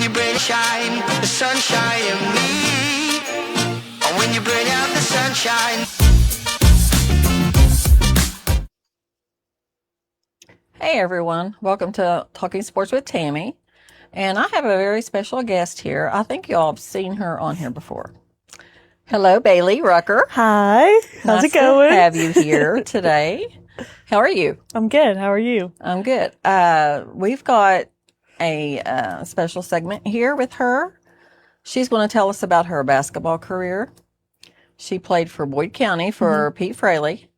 when you bring shine, the sunshine in me. And when you bring out the sunshine. Hey everyone, welcome to Talking Sports with Tammy. And I have a very special guest here. I think y'all have seen her on here before. Hello, Bailey Rucker. Hi, how's it going? To have you here today. How are you? I'm good. How are you? I'm good. We've got a special segment here with her. She's going to tell us about her basketball career. She played for Boyd County for Pete Fraley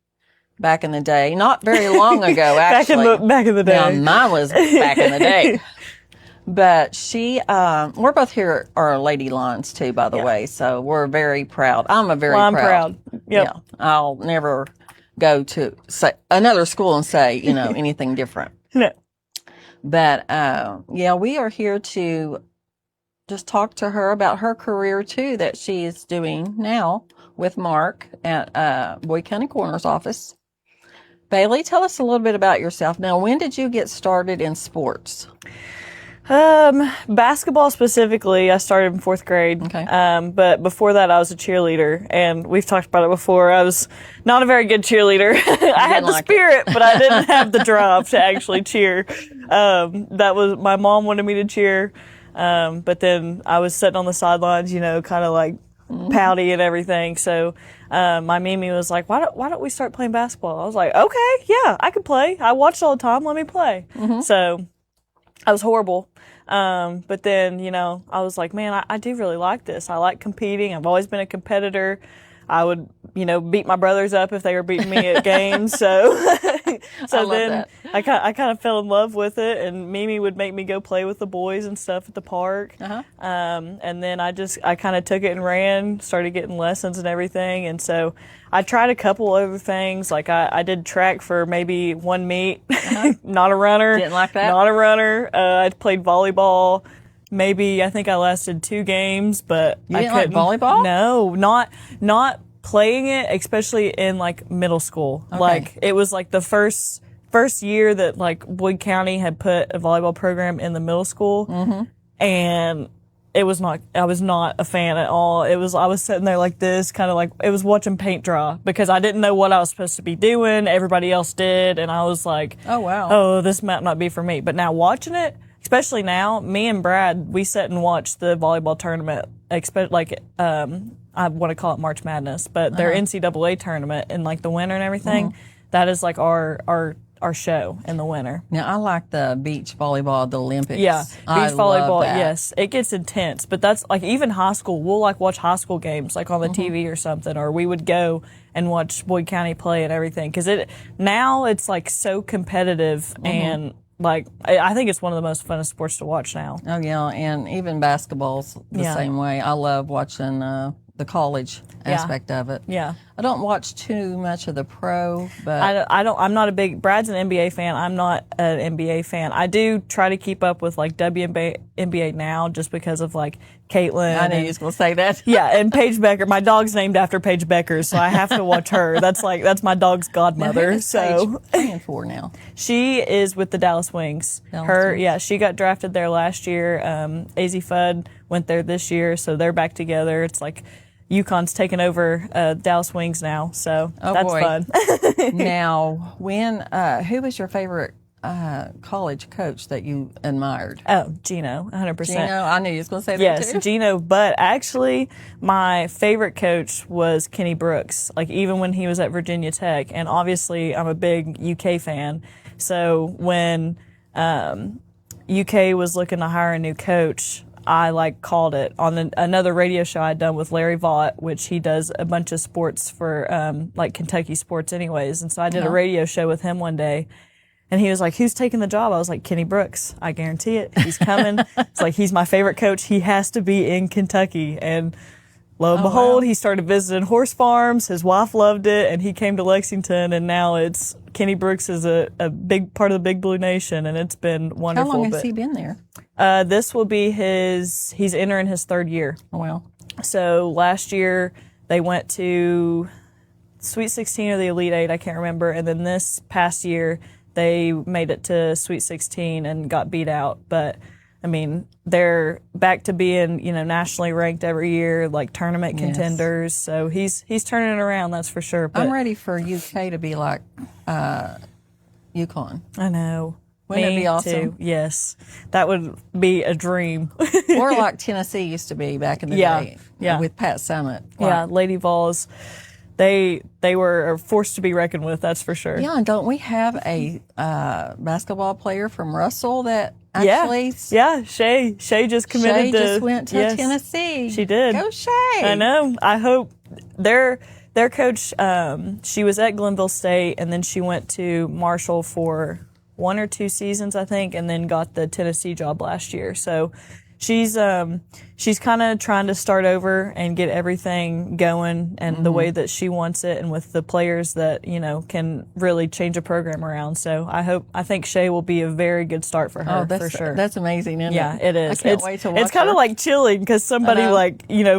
back in the day. Not very long ago, actually. back in the day. Now, mine was back in the day. But we're both here are Lady Lions too, by the way. So we're very proud. I'm I'm proud. Yep. Yeah. I'll never go to another school and say, anything different. No. But, we are here to just talk to her about her career too that she is doing now with Mark at Boyd County Coroner's Office. Bailey, tell us a little bit about yourself. Now, when did you get started in sports? Basketball specifically, I started in 4th grade. Okay. But before that, I was a cheerleader, and we've talked about it before. I was not a very good cheerleader. I had the spirit, but I didn't have the drive to actually cheer. My mom wanted me to cheer. But then I was sitting on the sidelines, kind of like pouty and everything. So, my Mimi was like, why don't we start playing basketball? I was like, okay, yeah, I could play. I watched all the time. Let me play. So I was horrible. But then, I was like, man, I do really like this. I like competing. I've always been a competitor. I would, beat my brothers up if they were beating me at games. So then I kind of fell in love with it, and Mimi would make me go play with the boys and stuff at the park. And then I kind of took it and ran, started getting lessons and everything. And so I tried a couple other things. Like I did track for maybe one meet, not a runner. Didn't like that? Not a runner. I played volleyball. Maybe I think I lasted 2 games, but you didn't like volleyball? No, not playing it, especially in like middle school. Okay. Like it was like the first year that like Boyd County had put a volleyball program in the middle school, and I was not a fan at all. I was sitting there like this, kind of like it was watching paint dry, because I didn't know what I was supposed to be doing. Everybody else did, and I was like, oh wow, oh, this might not be for me. But now watching it, especially now, me and Brad, we sit and watch the volleyball tournament, I want to call it March Madness, but their NCAA tournament in like the winter and everything, that is like our show in the winter. Now, I like the beach volleyball, the Olympics. Yeah, beach volleyball, love that. yes. It gets intense, but that's like even high school, we'll like watch high school games like on the TV or something, or we would go and watch Boyd County play and everything, because now it's like so competitive and like, I think it's one of the most funnest sports to watch now. Oh, yeah, and even basketball's the same way. I love watching the college aspect of it. Yeah. I don't watch too much of the pro, but I'm not a big, Brad's an NBA fan. I'm not an NBA fan. I do try to keep up with like WNBA now, just because of like Caitlin. I knew you was going to say that. Yeah, and Paige Becker. My dog's named after Paige Becker, so I have to watch her. That's my dog's godmother. Who is Paige playing for now? She is with the Dallas Wings. She got drafted there last year. AZ Fudd went there this year, so they're back together. It's like UConn's taken over Dallas Wings now, so that's fun. Now, who was your favorite college coach that you admired? Oh, Gino, 100%. Gino, I knew you was going to say that yes, too. Yes, Gino, but actually my favorite coach was Kenny Brooks, like even when he was at Virginia Tech, and obviously I'm a big UK fan, so when UK was looking to hire a new coach, I like called it on another radio show I'd done with Larry Vaught, which he does a bunch of sports for like Kentucky sports anyways. And so I did a radio show with him one day, and he was like, who's taking the job? I was like, Kenny Brooks. I guarantee it. He's coming. It's like, he's my favorite coach. He has to be in Kentucky. And lo and behold, he started visiting horse farms. His wife loved it, and he came to Lexington, and now Kenny Brooks is a big part of the Big Blue Nation, and it's been wonderful. How long has he been there? This will be he's entering his 3rd year. Oh, wow. So last year they went to Sweet 16 or the Elite 8, I can't remember. And then this past year they made it to Sweet 16 and got beat out. But I mean, they're back to being, nationally ranked every year, like tournament contenders. So he's turning it around, that's for sure. But I'm ready for UK to be like UConn. I know. Wouldn't it Me be awesome? too. Yes, that would be a dream. Or like Tennessee used to be back in the day. Yeah. With Pat Summitt. Yeah, Lady Vols, they were a force to be reckoned with, that's for sure. Yeah, and don't we have a basketball player from Russell that actually... Yeah, Shay just committed Shay just went to Tennessee. She did. Go Shay. I know. I hope their coach, she was at Glenville State, and then she went to Marshall for 1 or 2 seasons, I think, and then got the Tennessee job last year. So she's kind of trying to start over and get everything going and the way that she wants it, and with the players that can really change a program around. So I think Shay will be a very good start for her, for sure. That's amazing, isn't it? Yeah, it is. I can't wait to watch It's kind of her. like chilling because somebody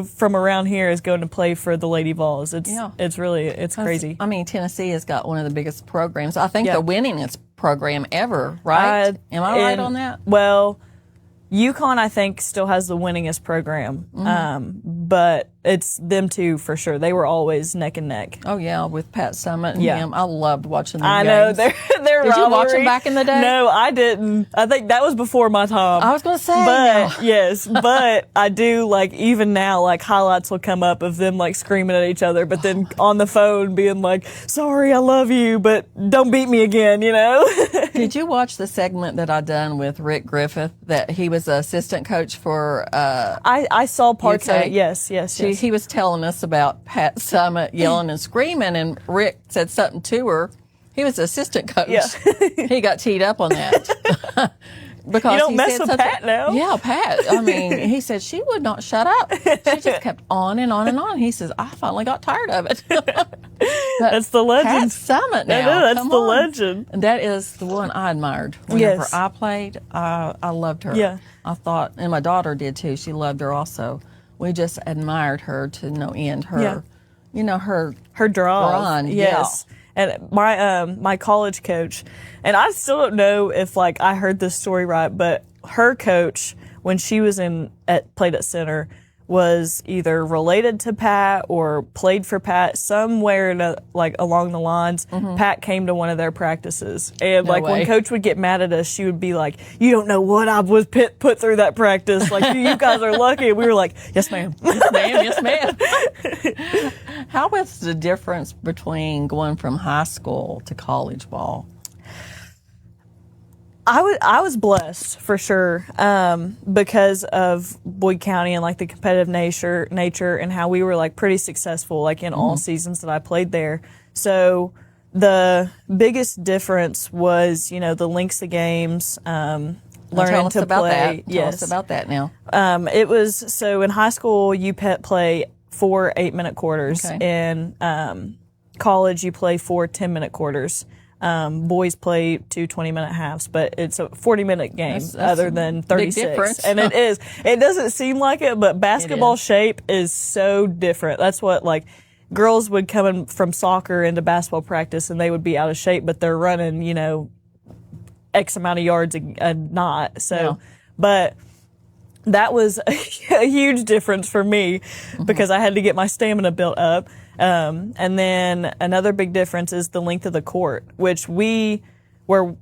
from around here is going to play for the Lady Vols. It's crazy. I mean, Tennessee has got one of the biggest programs. I think the winningest program ever, right? Am I right on that? Well, UConn, I think, still has the winningest program, but it's them two for sure. They were always neck and neck. Oh yeah, with Pat Summitt and him. I loved watching them. I know their rivalry. Did you watch them back in the day? No, I didn't. I think that was before my time. I was going to say, but yes, but I do even now, highlights will come up of them screaming at each other, but then on the phone being like, "Sorry, I love you, but don't beat me again." Did you watch the segment that I done with Rick Griffith? That he was an assistant coach for. I saw parts of it. Yes. He was telling us about Pat Summitt yelling and screaming, and Rick said something to her. He was the assistant coach. Yeah. He got teed up on that. Because you don't he mess said with something. Pat now. Yeah, Pat. I mean, he said she would not shut up. She just kept on and on and on. He says, I finally got tired of it. That's the legend. Pat Summitt now. That's the legend. And that is the one I admired. Whenever I played, I loved her. Yeah. I thought, and my daughter did too. She loved her also. We just admired her to no end. Her, her draw. Brawn, yes. And my college coach, and I still don't know if I heard this story right, but her coach, when she was played at center, was either related to Pat or played for Pat somewhere along the lines. Pat came to one of their practices, and when Coach would get mad at us, she would be like, "You don't know what I was put through that practice. You guys are lucky." And we were like, "Yes, ma'am." Yes, ma'am. Yes, ma'am. How was the difference between going from high school to college ball? I was blessed for sure because of Boyd County and the competitive nature and how we were pretty successful in all seasons that I played there. So the biggest difference was the lengths of games, learning to play. Tell us about that now. It was so in high school you play 4 8-minute quarters. Okay. In college you play 4 10-minute quarters. Boys play 2 20-minute halves, but it's a 40-minute game other than 36. Big difference. And it is. It doesn't seem like it, but basketball shape is so different. That's what girls would come in from soccer into basketball practice and they would be out of shape, but they're running, X amount of yards a knot. So, but that was a huge difference for me because I had to get my stamina built up. And then another big difference is the length of the court, which where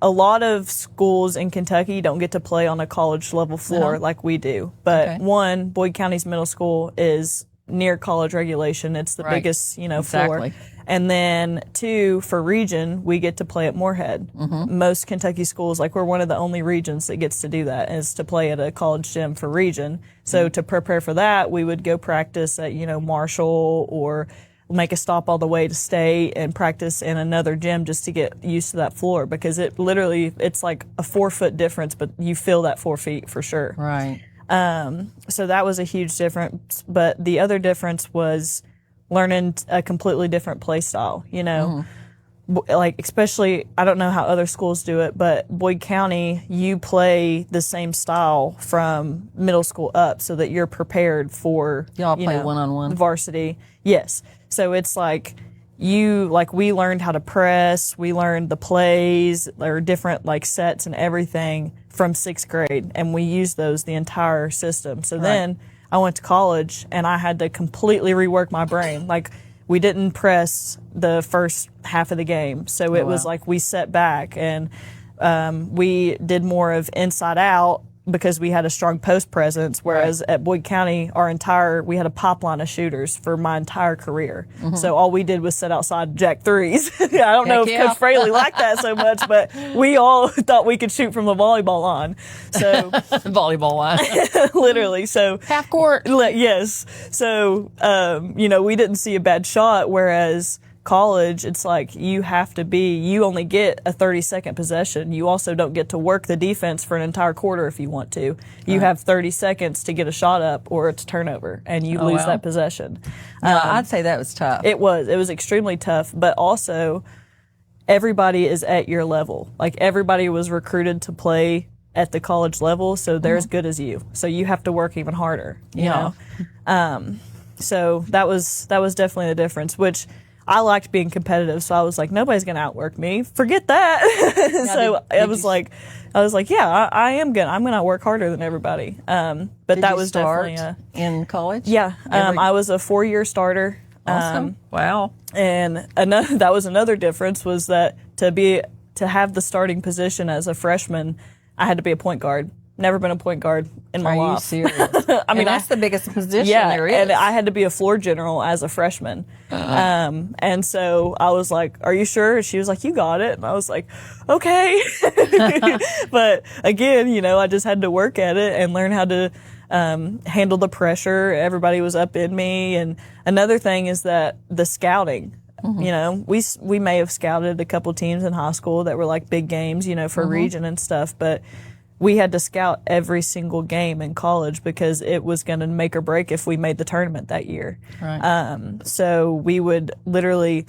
a lot of schools in Kentucky don't get to play on a college level floor like we do. But Boyd County's middle school is near college regulation. It's the biggest, floor. And then 2, for region, we get to play at Moorhead. Most Kentucky schools, we're one of the only regions that gets to do that, is to play at a college gym for region. So to prepare for that, we would go practice at, Marshall or make a stop all the way to state and practice in another gym just to get used to that floor because it's like a 4-foot difference, but you feel that 4 feet for sure. Right. So that was a huge difference. But the other difference was learning a completely different play style, especially, I don't know how other schools do it, but Boyd County, you play the same style from middle school up so that you're prepared for, Y'all play one-on-one? varsity. Yes. So it's we learned how to press, we learned the plays or different like sets and everything from 6th grade, and we used those the entire system. So then I went to college and I had to completely rework my brain. Like, we didn't press the first half of the game. So it was like we set back and we did more of inside out because we had a strong post presence, whereas at Boyd County, we had a pipeline of shooters for my entire career. So all we did was sit outside jack threes. I don't know if Coach Fraley liked that so much, but we all thought we could shoot from the volleyball line. So volleyball line. literally. So half court. Yes. So, we didn't see a bad shot, whereas college, it's like you only get a 30-second possession. You also don't get to work the defense for an entire quarter if you want to. You have 30 seconds to get a shot up or it's a turnover, and you lose that possession. I'd say that was tough. It was extremely tough, but also everybody is at your level. Like, everybody was recruited to play at the college level, so they're as good as you. So you have to work even harder, you know? So that was definitely the difference, which I liked being competitive, so I was like, nobody's going to outwork me. Forget that. I was like, yeah, I am good. I'm going to work harder than everybody. But that was definitely in college. Yeah. I was a 4-year starter. Awesome. Wow. And that was another difference, was that to have the starting position as a freshman, I had to be a point guard. Never been a point guard in my life. Are you serious? I mean, that's the biggest position there is. And I had to be a floor general as a freshman. And so I was like, are you sure? And she was like, you got it. And I was like, okay. But again, I just had to work at it and learn how to handle the pressure. Everybody was up in me. And another thing is that the scouting. We may have scouted a couple teams in high school that were like big games, for region and stuff, but we had to scout every single game in college because it was going to make or break if we made the tournament that year. Right. So we would literally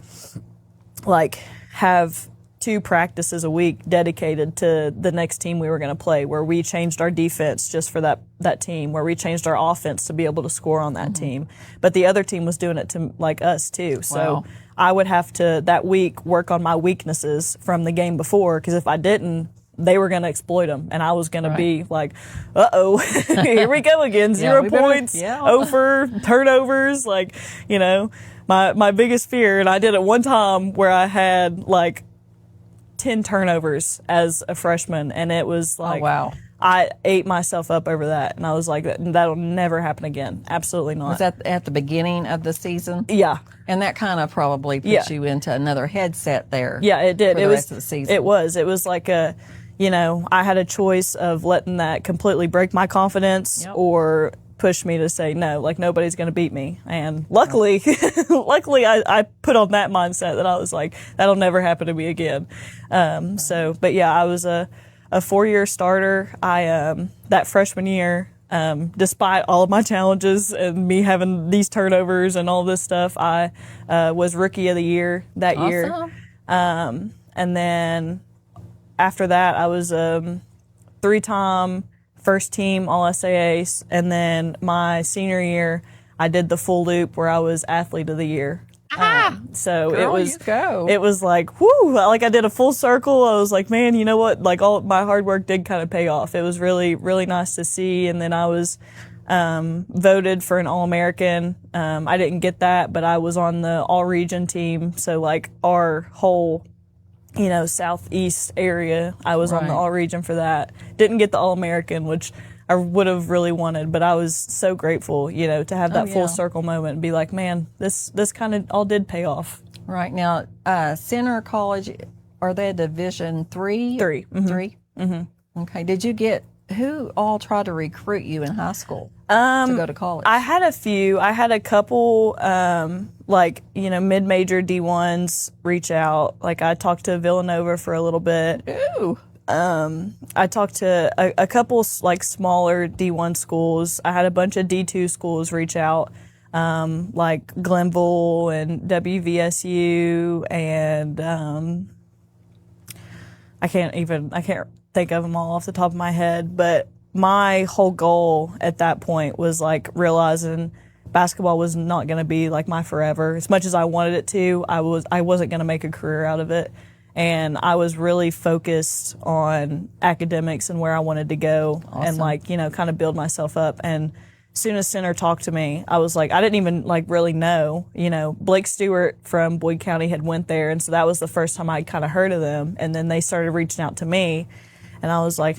have 2 practices a week dedicated to the next team we were going to play, where we changed our defense just for that team, where we changed our offense to be able to score on that team. But the other team was doing it to us too. So I would have to that week work on my weaknesses from the game before, because if I didn't, they were going to exploit them, and I was going to be like, uh-oh, here we go again, 0 points, 0 for turnovers, my biggest fear. And I did it one time where I had 10 turnovers as a freshman, and it was I ate myself up over that, and I was like, that'll never happen again. Absolutely not. Was that at the beginning of the season? Yeah. And that kind of probably put you into another headset there. Yeah, it did. For the rest of the season. It was like I had a choice of letting that completely break my confidence or push me to say, no, nobody's going to beat me. And luckily, I put on that mindset that I was like, that'll never happen to me again. But yeah, I was a 4-year starter. That freshman year, despite all of my challenges and me having these turnovers and all this stuff, I was Rookie of the Year that year. And then after that, I was 3-time first team All-SAA, and then my senior year, I did the full loop where I was Athlete of the Year. So Girl, it was like, whoo, I did a full circle. I was like, man, you know what? All my hard work did kind of pay off. It was really, really nice to see. And then I was voted for an All-American. I didn't get that, but I was on the all-region team. So our whole Southeast area, I was on the all-region for that. Didn't get the All-American, which I would have really wanted, but I was so grateful, to have that full circle moment and be like, man, this kind of all did pay off. Right. Now, Center College, are they a Division 3? 3. Mm-hmm. 3? Mm-hmm. Okay. Who all tried to recruit you in high school to go to college? I had a few. I had a couple, mid-major D1s reach out. I talked to Villanova for a little bit. Ooh. I talked to a couple smaller D1 schools. I had a bunch of D2 schools reach out, Glenville and WVSU, and I can't think of them all off the top of my head. But my whole goal at that point was realizing basketball was not going to be like my forever. As much as I wanted it to, I wasn't going to make a career out of it. And I was really focused on academics and where I wanted to go and like, you know, kind of build myself up. And as soon as Center talked to me, I was like, I didn't even like really know, you know, Blake Stewart from Boyd County had went there. And so that was the first time I kind of heard of them. And then they started reaching out to me. And I was like,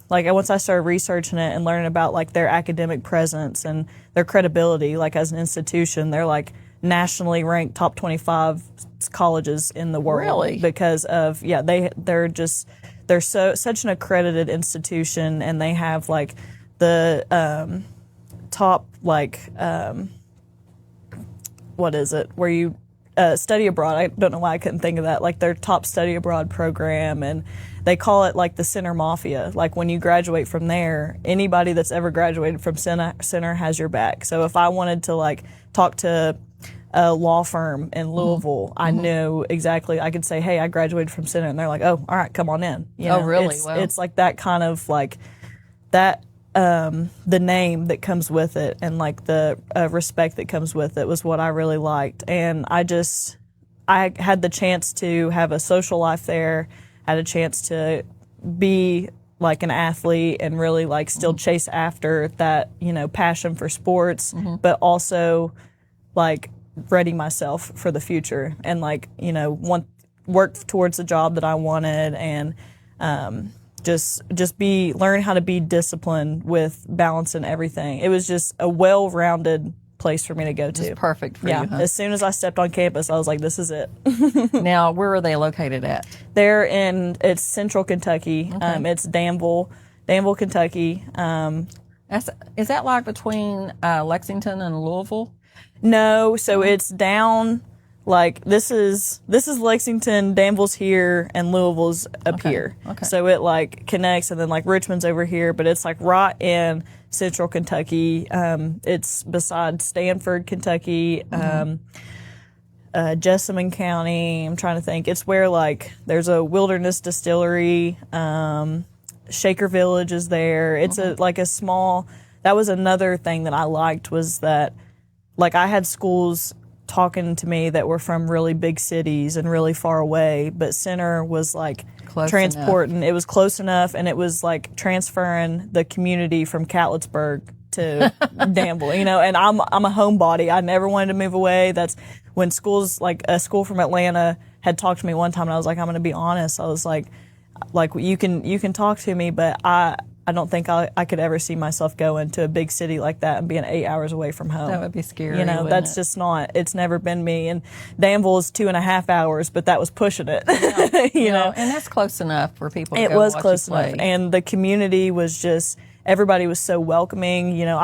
like once I started researching it and learning about like their academic presence and their credibility, like as an institution, they're like nationally ranked top 25 colleges in the world. Really? Because of, they're such an accredited institution, and they have like the top like, what is it, where you study abroad. I don't know why I couldn't think of that. Like their top study abroad program, and they call it like the Center Mafia. Like when you graduate from there, anybody that's ever graduated from Center has your back. So if I wanted to like talk to a law firm in Louisville, I knew exactly. I could say, "Hey, I graduated from Center," and they're like, "Oh, all right, come on in." You know, really? It's like that kind of like that. The name that comes with it and like the respect that comes with it was what I really liked. And I had the chance to have a social life there, had a chance to be like an athlete and really like still chase after that, you know, passion for sports, but also like ready myself for the future and like, you know, work towards the job that I wanted, and just learn how to be disciplined with balance and everything. It was just a well-rounded place for me to go to. Just perfect for you, huh? As soon as I stepped on campus, I was like, this is it. Now, where are they located at? It's Central Kentucky. Okay. It's Danville, Kentucky. Is that like between Lexington and Louisville? No, so it's down. Like this is Lexington, Danville's here, and Louisville's up here. Okay. So it like connects, and then like Richmond's over here, but it's like right in Central Kentucky. It's beside Stanford, Kentucky, Jessamine County. I'm trying to think. It's where like there's a wilderness distillery. Shaker Village is there. It's a small. That was another thing that I liked, was that like I had schools talking to me that were from really big cities and really far away, but Center was like Close transporting. enough. It was close enough, and it was like transferring the community from Catlettsburg to Danville, you know. And I'm a homebody. I never wanted to move away. That's when schools, like a school from Atlanta had talked to me one time, and I was like, I'm going to be honest. I was like you can talk to me, but I don't think I could ever see myself going to a big city like that and being 8 hours away from home. That would be scary. You know, that's just not, it's never been me. And Danville is 2.5 hours, but that was pushing it. Yeah. you know, and that's close enough for people to it go was watch close you play. enough. And the community was just, everybody was so welcoming. You know,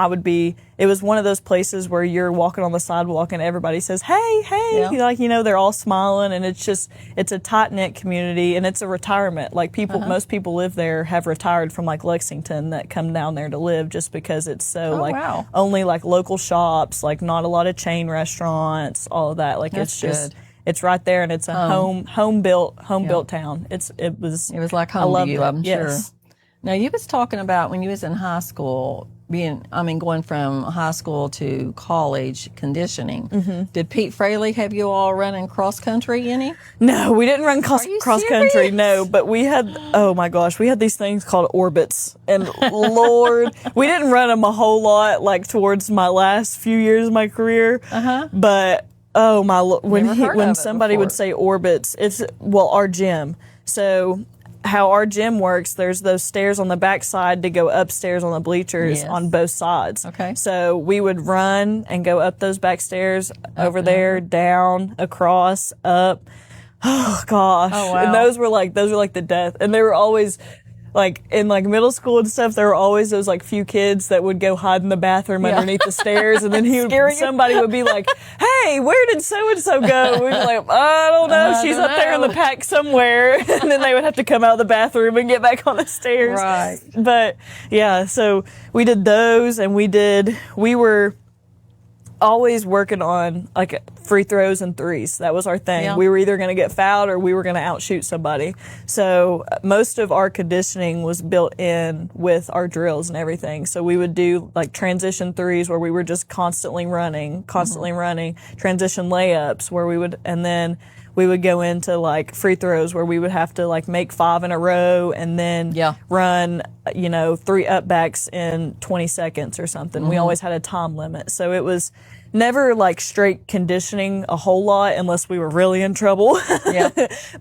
it was one of those places where you're walking on the sidewalk and everybody says, hey, Yeah. like, you know, they're all smiling, and it's a tight knit community, and it's a retirement. Like most people live there have retired from like Lexington that come down there to live, just because it's so wow. only like local shops, like not a lot of chain restaurants, all of that. Like That's it's good. it's right there, and it's a home built town. It was like I home to loved you, it. I'm Yes. sure. Now, you was talking about when you was in high school, going from high school to college conditioning. Mm-hmm. Did Pete Fraley have you all running cross country any? No, we didn't run cross you country. serious? No, but we had, oh my gosh, we had these things called orbits. And Lord, we didn't run them a whole lot, like towards my last few years of my career. But oh my, when somebody would say orbits, it's, our gym. So how our gym works, there's those stairs on the back side to go upstairs on the bleachers on both sides. Okay. So we would run and go up those back stairs, over there, down, across, up. Oh gosh. Oh, wow. And those were like the death. And they were always like in like middle school and stuff, there were always those like few kids that would go hide in the bathroom underneath the stairs, and then somebody would be like, "Hey, where did so and so go?" We'd be like, "I don't know. She's up there in the pack somewhere." And then they would have to come out of the bathroom and get back on the stairs. Right. But yeah, so we did those, and we were always working on, like free throws and threes. That was our thing. Yeah. We were either going to get fouled or we were going to outshoot somebody. So most of our conditioning was built in with our drills and everything. So we would do like transition threes where we were just constantly running, transition layups where and then we would go into like free throws where we would have to like make 5 in a row and then run, 3 upbacks in 20 seconds or something. We always had a time limit. So it was never like straight conditioning a whole lot unless we were really in trouble. Yeah.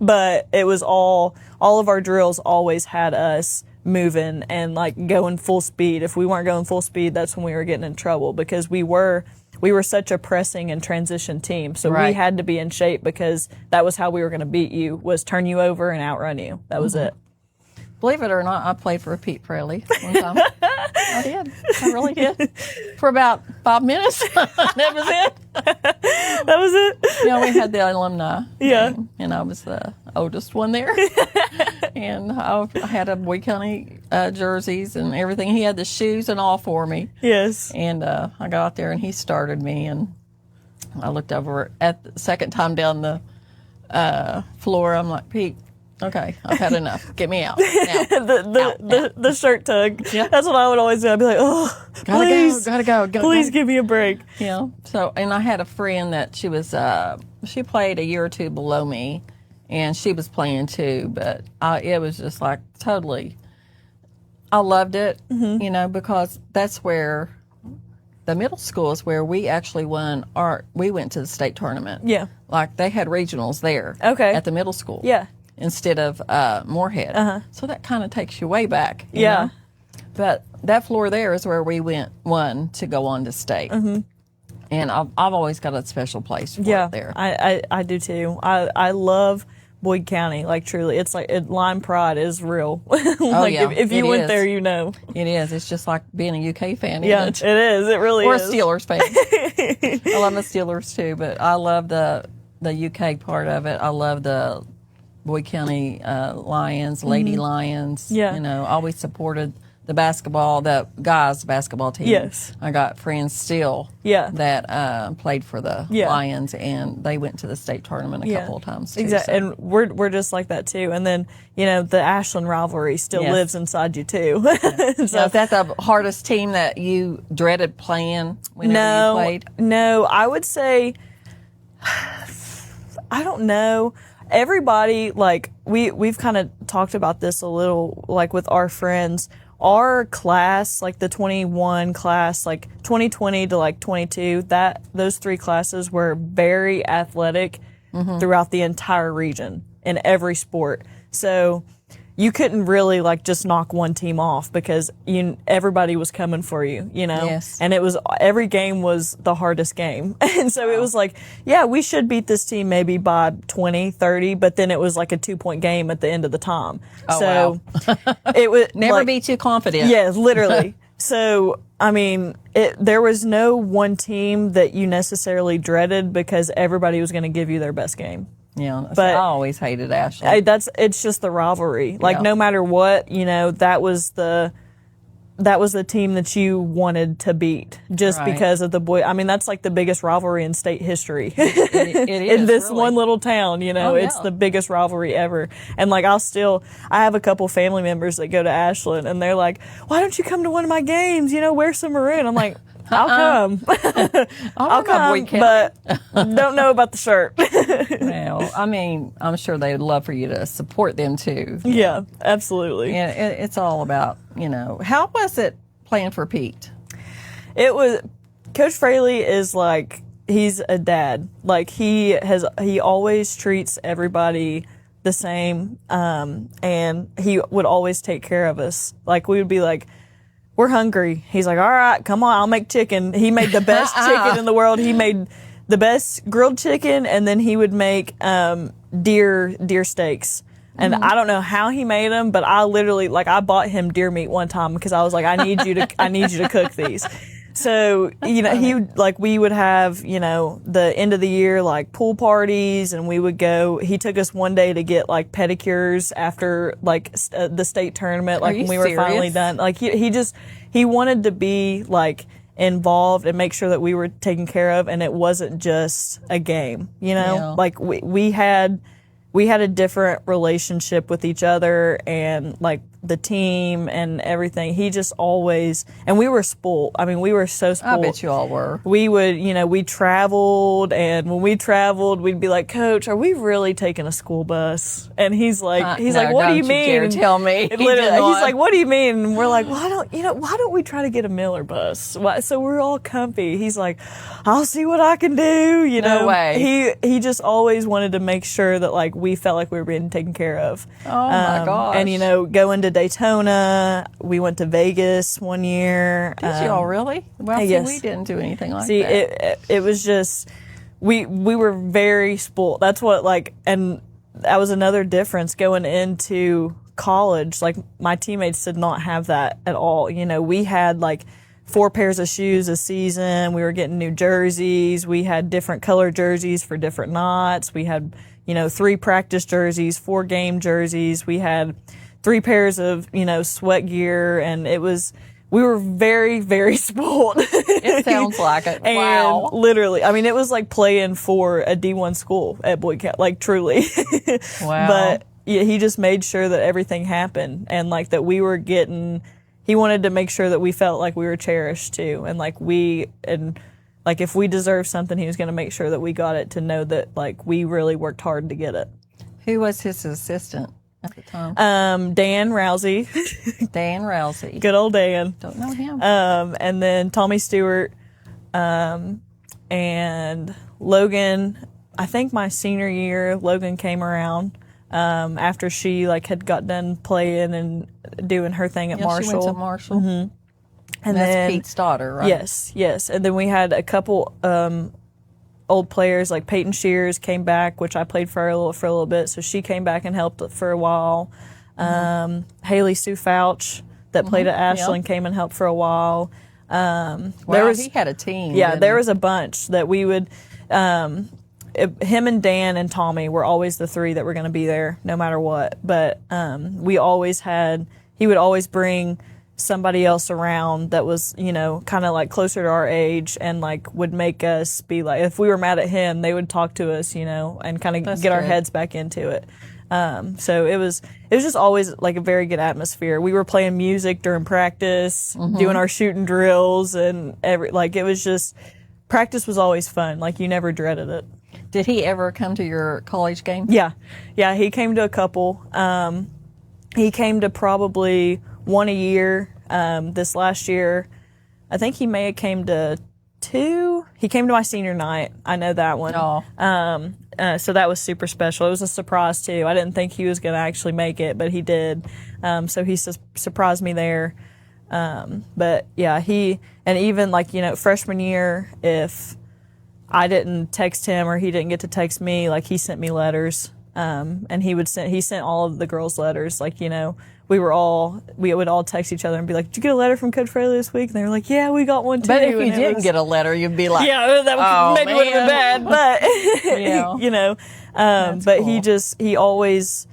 But it was all of our drills always had us moving and like going full speed. If we weren't going full speed, that's when we were getting in trouble because we were such a pressing and transition team. So we had to be in shape because that was how we were going to beat you, was turn you over and outrun you. That was it. Believe it or not, I played for Pete Fraley one time. I did. I really did. For about 5 minutes. That was it. That was it? Yeah, we had the alumni. Yeah. Game, and I was the oldest one there. And I had a Boyd County jerseys and everything. He had the shoes and all for me. Yes. And I got out there and he started me. And I looked over at the second time down the floor. I'm like, Pete, okay, I've had enough. Get me out. Now. The shirt tug. Yeah. That's what I would always do. I'd be like, Gotta go. Please give me a break. Yeah. So, and I had a friend that she played a year or two below me, and she was playing too, but it was just like totally, I loved it, because that's where the middle school is where we actually we went to the state tournament. Yeah. Like they had regionals there. Okay. At the middle school. Yeah. Instead of Moorhead. So that kind of takes you way back. You know? But that floor there is where we won to go on to state. And I've always got a special place for it there. I do too. I love Boyd County, like truly. It's like Lime pride is real. If you went there, you know. It is. It's just like being a UK fan. Yeah, it is. It really or is. Or a Steelers fan. I love the Steelers too, but I love the UK part of it. I love the Boyd County Lions, Lady Lions. Yeah. Always supported the guys' basketball team. Yes. I got friends still that played for the Lions, and they went to the state tournament a couple of times too. Exactly. So. And we're just like that too. And then, the Ashland rivalry still lives inside you too. So is that the hardest team that you dreaded playing whenever you played? No, I would say, I don't know. Everybody, like, we've kind of talked about this a little, like, with our friends. Our class, like the 21 class, like 2020 to like 22, those 3 classes were very athletic throughout the entire region in every sport. So you couldn't really like just knock one team off because everybody was coming for you, Yes. And every game was the hardest game. And so it was like, yeah, we should beat this team maybe by 20, 30, but then it was like a 2-point game at the end of the time. Oh, so wow. It would never be too confident. Yeah, literally. So, I mean, there was no one team that you necessarily dreaded because everybody was going to give you their best game. Yeah, but I always hated Ashley. It's just the rivalry. Like no matter what, that was the team that you wanted to beat just because of the boy. I mean, that's like the biggest rivalry in state history. It is in this really. one little town, it's the biggest rivalry ever. And like I have a couple family members that go to Ashland and they're like, "Why don't you come to one of my games? Wear some maroon." I'm like, I'll come. I'll come, but don't know about the shirt. Well, I mean, I'm sure they would love for you to support them too. Yeah, absolutely. And it's all about, how was it playing for Pete? It was, Coach Fraley is like, he's a dad. Like he always treats everybody the same. And he would always take care of us. Like we would be like, "We're hungry." He's like, "All right, come on, I'll make chicken." He made the best chicken in the world. He made the best grilled chicken, and then he would make deer steaks. And I don't know how he made them, but I literally, like, I bought him deer meat one time because I was like, I need you to cook these. So, we would have, the end of the year, like pool parties, and we would go, he took us one day to get like pedicures after like the state tournament, like when we were finally done. Like he wanted to be like involved and make sure that we were taken care of, and it wasn't just a game, you know? Yeah. Like we had a different relationship with each other and like the team and everything. He just always, and we were spoiled. I mean, we were so spoiled. I bet you all were. We would, we traveled, and when we traveled, we'd be like, "Coach, are we really taking a school bus?" And he's like, No, "What do you don't mean?" dare tell me. And literally, he's like, "What do you mean?" And we're like, "Why don't we try to get a Miller bus?" So we're all comfy. He's like, "I'll see what I can do." No way. He just always wanted to make sure that like we felt like we were being taken care of. Oh my gosh. And going to Daytona, we went to Vegas one year. Did you all really? Well, yes. we didn't do anything like that. It was just we were very spoiled. That's what and that was another difference going into college. Like my teammates did not have that at all. We had like 4 pairs of shoes a season. We were getting new jerseys. We had different color jerseys for different knots. We had 3 practice jerseys, 4 game jerseys. We had 3 pairs of, sweat gear, and we were very, very spoiled. It sounds like it. Wow. And literally, I mean, it was like playing for a D1 school at Boyd County, like truly. Wow. But yeah, he just made sure that everything happened, and like that we were he wanted to make sure that we felt like we were cherished too. And like if we deserved something, he was going to make sure that we got it, to know that like we really worked hard to get it. Who was his assistant at the time? Dan Rousey. Dan Rousey. Good old Dan. Don't know him. And then Tommy Stewart, and Logan. I think my senior year, Logan came around, after she had got done playing and doing her thing at Marshall. She went to Marshall. Mm-hmm. And that's then Pete's daughter, right? Yes. And then we had a couple old players, like Peyton Shears came back, which I played for a little bit, so she came back and helped for a while. Haley Sue Fouch, that played at Ashland, came and helped for a while. He had a team. Yeah, there was a bunch that we would. Him and Dan and Tommy were always the 3 that were going to be there no matter what. But we always had. He would always bring somebody else around that was, kind of like closer to our age, and like would make us be like, if we were mad at him, they would talk to us, and kind of get our heads back into it. So it was just always like a very good atmosphere. We were playing music during practice, doing our shooting drills, and it was just, practice was always fun. Like you never dreaded it. Did he ever come to your college game? Yeah, he came to a couple. He came to probably one a year. This last year, I think he may have came to 2. He came to my senior night. I know that one. Oh. So that was super special. It was a surprise too. I didn't think he was going to actually make it, but he did. So he surprised me there. But yeah, and even freshman year, if I didn't text him or he didn't get to text me, like he sent me letters. And he sent all of the girls letters. We would all text each other and be like, "Did you get a letter from Coach Fraley this week?" And they were like, "Yeah, we got one too." But if you didn't get a letter, you'd be like, "Yeah, that maybe would have been bad." But but cool. he always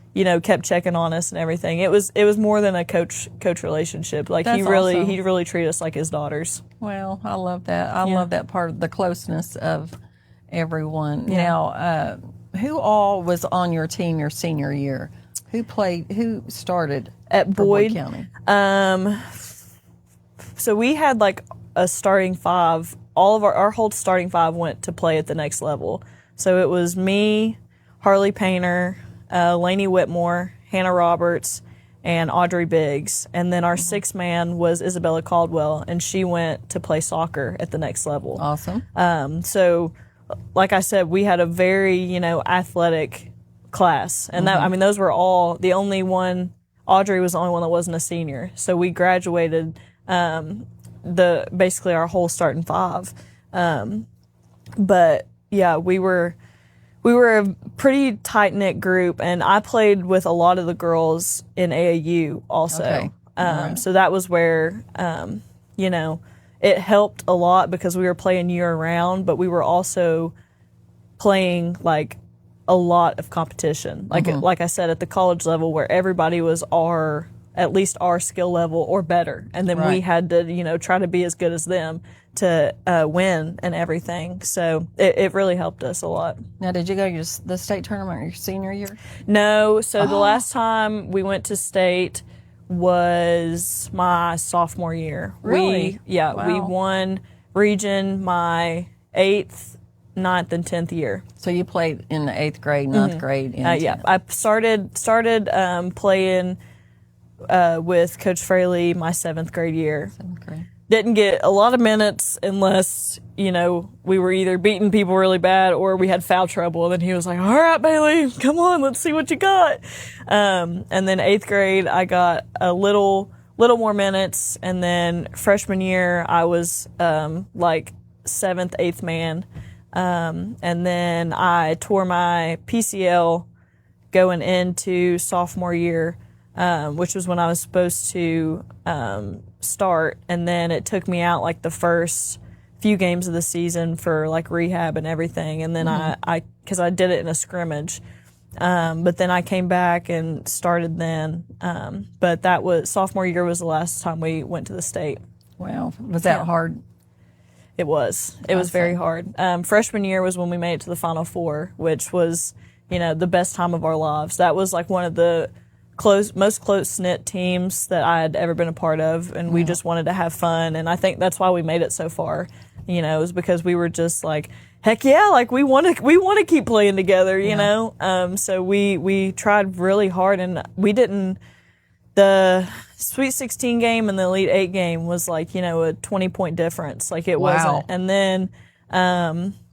kept checking on us and everything. It was more than a coach relationship. Like That's he really treated us like his daughters. Well, I love that. I love that part of the closeness of everyone. Yeah. Now, who all was on your team your senior year? Who started at Boyd County? So we had like a starting 5. All of our whole starting 5 went to play at the next level. So it was me, Harley Painter, Lainey Whitmore, Hannah Roberts, and Audrey Biggs. And then our 6th man was Isabella Caldwell, and she went to play soccer at the next level. Awesome. So like I said, we had a very, athletic class. And those were all, the only one, Audrey was the only one that wasn't a senior. So we graduated basically our whole starting 5. But yeah, we were a pretty tight-knit group, and I played with a lot of the girls in AAU also. Okay. Right. So that was where, it helped a lot because we were playing year-round, but we were also playing, a lot of competition. Like I said, at the college level where everybody was our at least our skill level or better. And then we had to, try to be as good as them to win and everything. So it really helped us a lot. Now, did you go to the state tournament your senior year? No. So the last time we went to state was my sophomore year. Really? We won region my 8th, 9th, and 10th year. So you played in the 8th grade, 9th grade, and yeah. I started playing with Coach Fraley my 7th grade year. 7th grade. Didn't get a lot of minutes unless, we were either beating people really bad or we had foul trouble. And then he was like, all right, Bailey, come on, let's see what you got. And then 8th grade, I got a little more minutes. And then freshman year, I was, 7th, 8th man. And then I tore my PCL going into sophomore year, which was when I was supposed to, start, and then it took me out the first few games of the season for rehab and everything, and then I because I did it in a scrimmage, but then I came back and started then, but that was sophomore year was the last time we went to the state. Wow, was that hard? It was very hard. Freshman year was when we made it to the Final Four, which was the best time of our lives. That was one of the most close-knit teams that I had ever been a part of, and we just wanted to have fun, and I think that's why we made it so far. It was because we were just heck yeah, we want to keep playing together, you know. So we tried really hard, and we didn't. The Sweet 16 game and the Elite 8 game was a 20-point difference. It wasn't, and then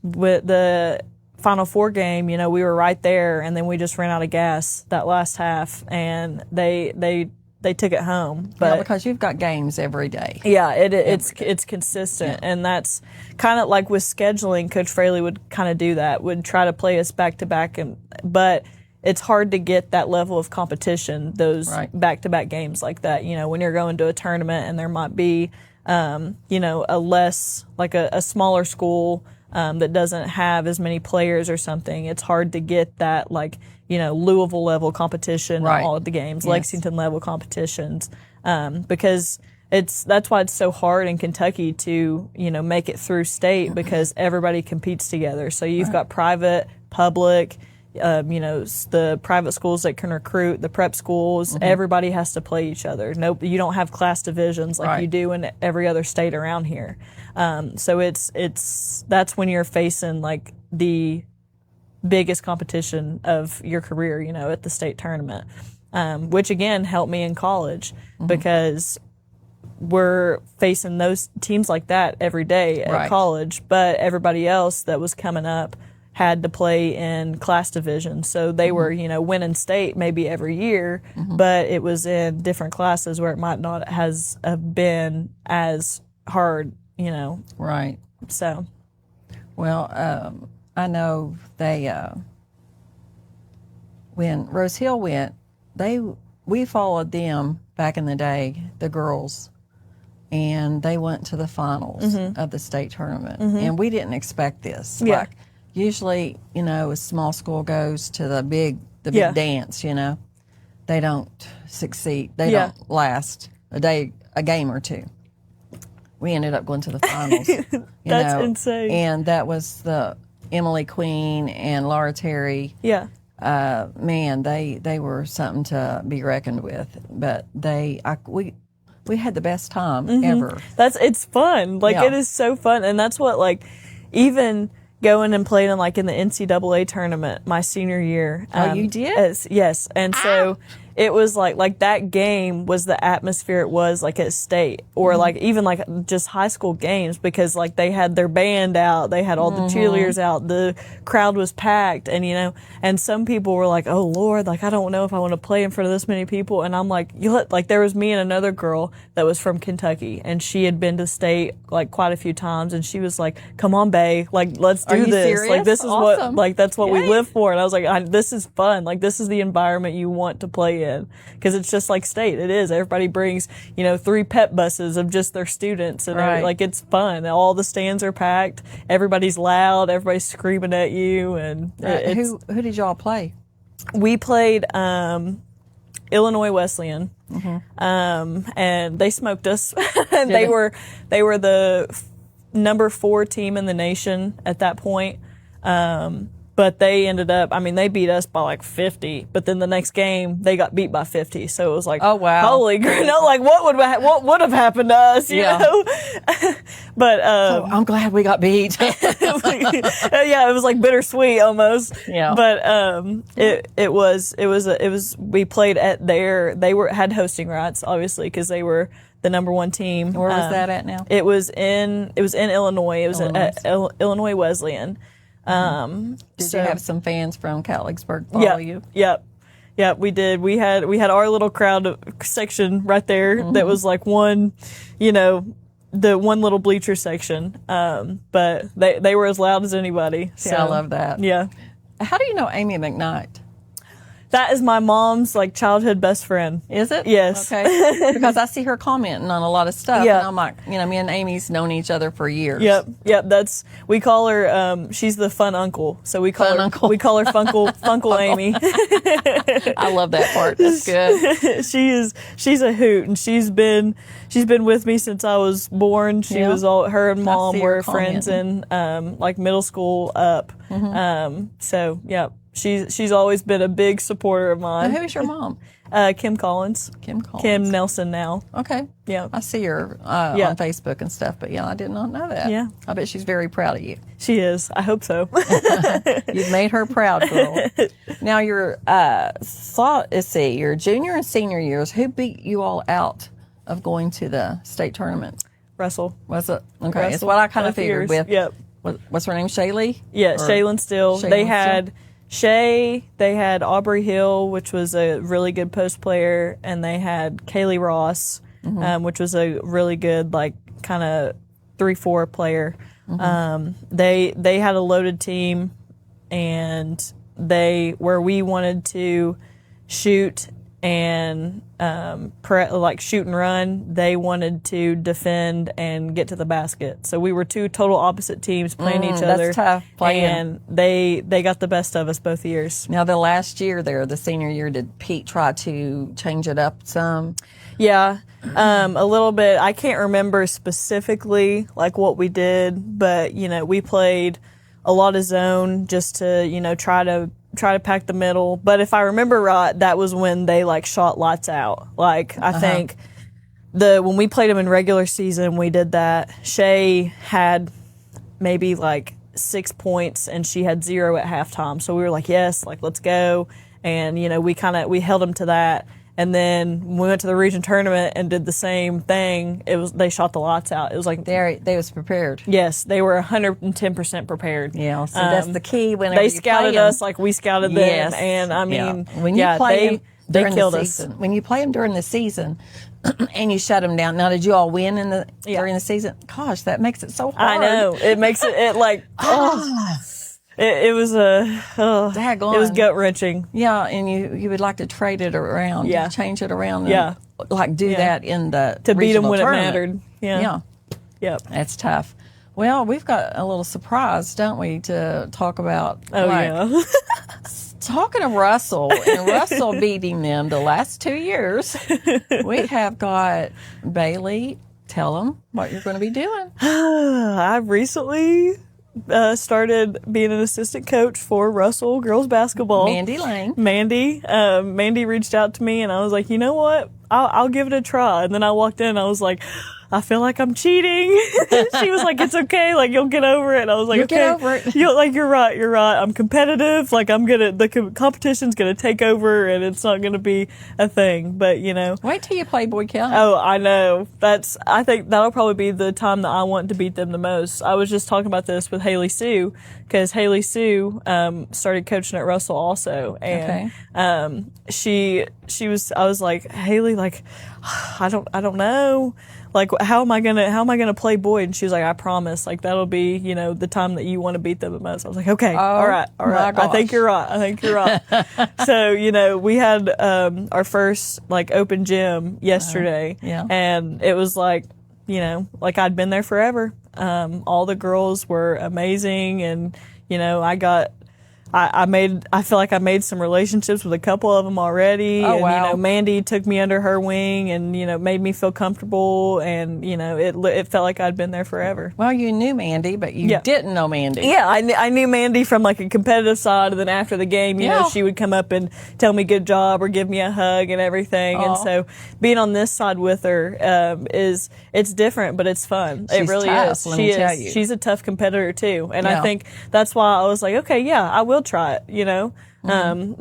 with the Final Four game, we were right there, and then we just ran out of gas that last half, and they took it home. But because you've got games every day. Yeah, it's consistent, and that's kind of with scheduling. Coach Fraley would kind of do that, would try to play us back to back, but it's hard to get that level of competition, those back to back games like that. When you're going to a tournament and there might be, a less a smaller school. That doesn't have as many players or something, it's hard to get that Louisville level competition in all of the games, Lexington level competitions, because that's why it's so hard in Kentucky to make it through state, because everybody competes together. So you've got private, public, the private schools that can recruit, the prep schools, everybody has to play each other. You don't have class divisions like you do in every other state around here. So that's when you're facing the biggest competition of your career, at the state tournament, which again helped me in college because we're facing those teams like that every day at college, but everybody else that was coming up had to play in class division. So they were, winning state maybe every year, but it was in different classes where it might not have been as hard, Right. So. Well, I know they, when Rose Hill went, we followed them back in the day, the girls, and they went to the finals of the state tournament. And we didn't expect this. Yeah. Usually, a small school goes to the big dance, They don't succeed. They don't last a game or two. We ended up going to the finals. That's insane. And that was the Emily Queen and Laura Terry. Yeah. Man, they were something to be reckoned with. But we had the best time ever. It's fun. It is so fun. And that's what even going and playing in the NCAA tournament my senior year. Oh, you did? Yes. And so it was that game was the atmosphere it was at state, or even just high school games, because they had their band out, they had all the cheerleaders out, the crowd was packed, and and some people were oh Lord, I don't know if I want to play in front of this many people, and I'm there was me and another girl that was from Kentucky, and she had been to state quite a few times, and she was come on, bae, let's do this. Serious? This is awesome. what that's what Yay. we live for. And I was this is fun. This is the environment you want to play in, because it's just like state. It is. Everybody brings 3 pep buses of just their students, and it's fun. All the stands are packed. Everybody's loud. Everybody's screaming at you. And who did y'all play? We played Illinois Wesleyan. And they smoked us. And they were the number 4 team in the nation at that point. But they ended up, I mean, they beat us by like 50, but then the next game they got beat by 50. So it was like, oh wow, holy, like what would have happened to us, you know? But I'm glad we got beat. yeah, it was like bittersweet almost. Yeah. But it was we played at they had hosting rights obviously because they were the number 1 team. Where was that at now? It was in Illinois. It was at Illinois Wesleyan. Did you have some fans from Catlettsburg follow you? Yep, we did. We had our little crowd section right there that was like one, the one little bleacher section. But they were as loud as anybody. So I love that. Yeah. How do you know Amy McKnight? That is my mom's like childhood best friend. Is it? Yes. Okay. Because I see her commenting on a lot of stuff. Yeah. And I'm like, me and Amy's known each other for years. Yep. We call her, she's the fun uncle. So we call her Funkle Amy. I love that part. That's good. She's a hoot, and she's been with me since I was born. Her and mom were friends in, like middle school up. So yeah. She's always been a big supporter of mine. Who is your mom? Kim Collins. Kim Nelson now. Okay. Yeah. I see her on Facebook and stuff, but I did not know that. Yeah. I bet she's very proud of you. She is. I hope so. You've made her proud, girl. Now your your junior and senior years, who beat you all out of going to the state tournament? Russell. Was it? Okay. Russell. It's what I kind of figured with. Yep. What's her name? Shaylee? Yeah, Shaylin Still. Shaylin They had Shay, they had Aubrey Hill, which was a really good post player, and they had Kaylee Ross, which was a really good, like, kind of 3-4 player. They had a loaded team, and where we wanted to shoot and shoot and run, they wanted to defend and get to the basket. So we were 2 total opposite teams playing each other. That's tough playing. And they got the best of us both years. Now the last year there, the senior year, did Pete try to change it up some? Yeah, a little bit. I can't remember specifically like what we did, but we played a lot of zone just to try to pack the middle. But if I remember right, that was when they like shot lights out. Like I think when we played them in regular season, we did that. Shay had maybe like 6 points and she had 0 at halftime. So we were like, yes, like let's go. And we held them to that. And then we went to the region tournament and did the same thing. They shot the lights out. It was like they was prepared. Yes, they were 110% prepared. Yeah, so that's the key. Whenever they scouted us like we scouted them, yes. And I mean, when you play them they killed us. When you play them during the season, and you shut them down. Now, did you all win during the season? Gosh, that makes it so hard. I know it makes it like It was it was gut wrenching. Yeah, and you would like to trade it around, change it around, and like do that in the to beat them when tournament. it mattered. Yeah, yep, that's tough. Well, we've got a little surprise, don't we, to talk about? Talking of Russell and Russell beating them the last 2 years, we have got Bailey. Tell them what you're going to be doing. I recently started being an assistant coach for Russell girls basketball. Mandy Lang. Mandy reached out to me and I was like, you know what? I'll give it a try. And then I walked in and I was like, I feel like I'm cheating. She was like, it's okay. Like, you'll get over it. And I was like, you'll okay. Get over it. You're right. I'm competitive. Like, the competition's going to take over and it's not going to be a thing. But, Wait till you play Boyd County. Oh, I know. I think that'll probably be the time that I want to beat them the most. I was just talking about this with Haley Sue, because Haley Sue, started coaching at Russell also. And, I was like, Haley, like, I don't know. Like, how am I gonna play Boyd? And she was like, I promise. Like, that'll be, the time that you want to beat them the most. I was like, okay, all right. I think you're right. So, we had our first like open gym yesterday, and it was like, like I'd been there forever. All the girls were amazing, and I got I feel like I made some relationships with a couple of them already. Oh, and, wow. you know, Mandy took me under her wing and, you know, made me feel comfortable. And, you know, it felt like I'd been there forever. Well, you knew Mandy, but you didn't know Mandy. Yeah, I knew Mandy from like a competitive side, and then after the game, you know, she would come up and tell me good job or give me a hug and everything. And so being on this side with her it's different, but it's fun. It really tough, is. let me tell you. She's a tough competitor too, and I think that's why I was like, okay, yeah, I will try it. You know,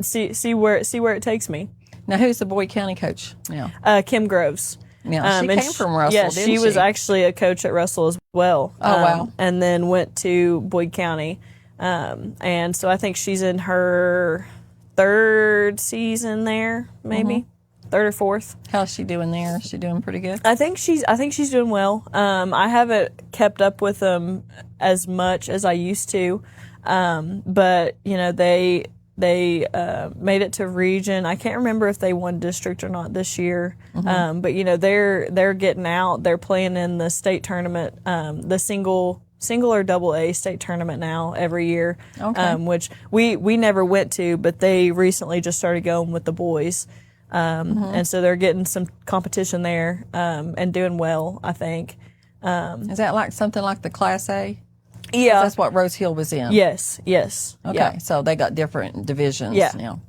see where it takes me. Now, who's the Boyd County coach now? Kim Groves. Yeah, she came from Russell, yeah, didn't she was actually a coach at Russell as well. Oh, wow. And then went to Boyd County. And so I think she's in her 3rd season there, maybe. 3rd or 4th. How's she doing there? Is she doing pretty good? I think she's doing well. I haven't kept up with them as much as I used to. But you know, they made it to region. I can't remember if they won district or not this year. But you know, they're getting out. They're playing in the state tournament, the single or double A state tournament now every year. Okay. Which we never went to, but they recently just started going with the boys. And so they're getting some competition there, and doing well, I think. Is that like something like the Class A? Yeah. That's what Rose Hill was in. Yes. Okay. Yeah. So they got different divisions now.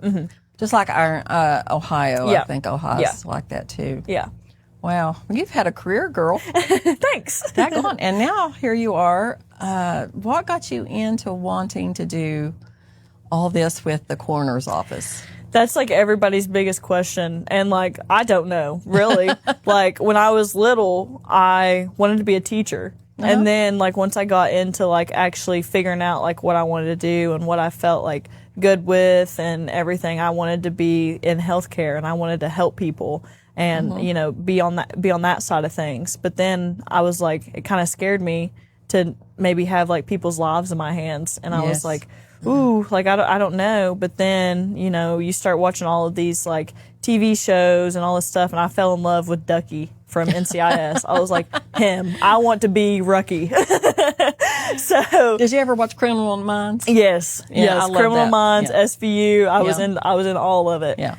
Just like our Ohio. I think Ohio's like that too. Yeah. Wow. You've had a career, girl. Thanks. Daggone. And now here you are. What got you into wanting to do all this with the coroner's office? That's like everybody's biggest question. And like, I don't know, really. Like when I was little, I wanted to be a teacher. And then like once I got into like actually figuring out like what I wanted to do and what I felt like good with and everything, I wanted to be in healthcare and I wanted to help people and, you know, be on that side of things. But then I was like, it kind of scared me to maybe have like people's lives in my hands. And I was like, ooh, like I don't know. But then, you know, you start watching all of these like TV shows and all this stuff, and I fell in love with Ducky from NCIS. I was like, him. I want to be Rucky. So, did you ever watch Criminal Minds? Yes, Yeah, I love Criminal that. Minds, Yeah. SVU. I was in all of it. Yeah.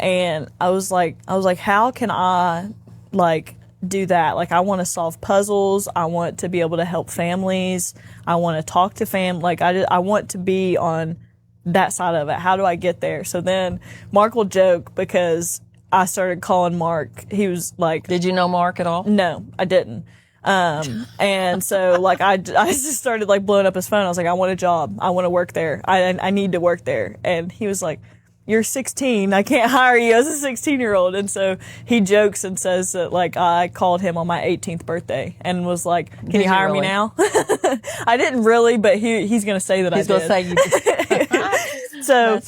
And I was like, how can I like do that? Like, I want to solve puzzles. I want to be able to help families. I want to talk to like, I want to be on that side of it. How do I get there? So then Mark will joke because I started calling Mark. He was like, Did you know Mark at all? no, I didn't. And so like I just started like blowing up his phone. I was like, I want a job. I want to work there. I need to work there. And he was like, you're 16. I can't hire you as a 16-year-old. And so he jokes and says that like I called him on my 18th birthday and was like, can you hire me now? I didn't really, but he's going to say that He's I did. going to say you did. So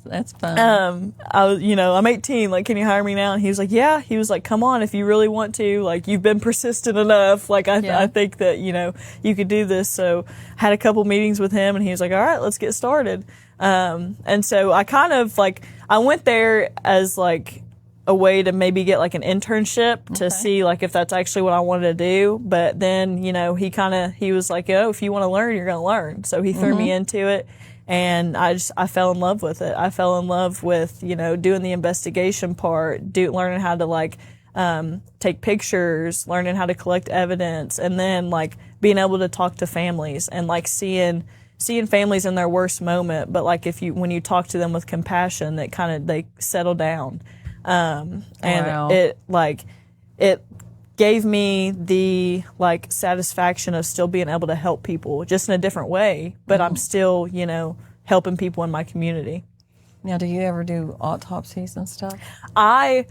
That's fun. I was, you know, I'm 18. Like, can you hire me now? And he was like, yeah. He was like, come on, if you really want to. Like, you've been persistent enough. Like, I think that, you know, you could do this. So I had a couple meetings with him and he was like, all right, let's get started. And so I kind of like, I went there as like a way to maybe get like an internship to see like if that's actually what I wanted to do. But then, you know, he was like, oh, if you want to learn, you're going to learn. So he threw me into it. And I fell in love with it. I fell in love with, you know, doing the investigation part, learning how to like, take pictures, learning how to collect evidence, and then like being able to talk to families and like seeing families in their worst moment. But like when you talk to them with compassion, they settle down. And it gave me the like satisfaction of still being able to help people just in a different way, but I'm still, you know, helping people in my community. Now, do you ever do autopsies and stuff? That's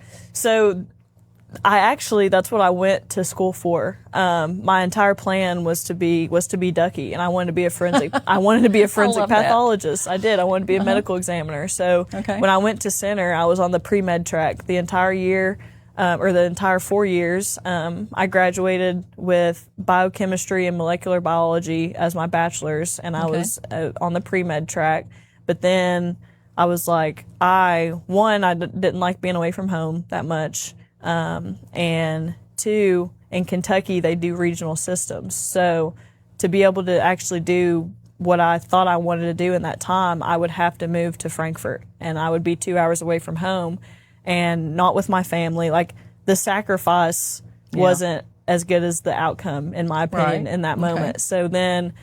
what I went to school for. My entire plan was to be Ducky, and I wanted to be a forensic pathologist. I did. I wanted to be a medical examiner. So when I went to center, I was on the pre-med track the entire year. Or the entire 4 years. I graduated with biochemistry and molecular biology as my bachelor's, and I was on the pre-med track. But then I was like, didn't like being away from home that much. And two, in Kentucky, they do regional systems. So to be able to actually do what I thought I wanted to do in that time, I would have to move to Frankfurt, and I would be 2 hours away from home and not with my family. Like, the sacrifice wasn't as good as the outcome, in my opinion, in that moment. So then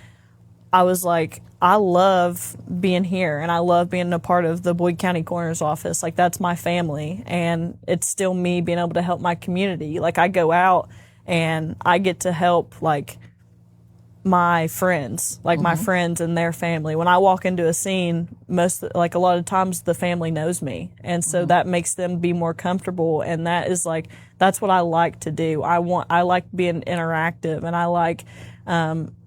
I was like, I love being here, and I love being a part of the Boyd County Coroner's Office. Like, that's my family, and it's still me being able to help my community. Like, I go out and I get to help, like, my friends, my friends and their family. When I walk into a scene, a lot of times the family knows me, and so that makes them be more comfortable, and that is like, that's what I like to do. I like being interactive, and I like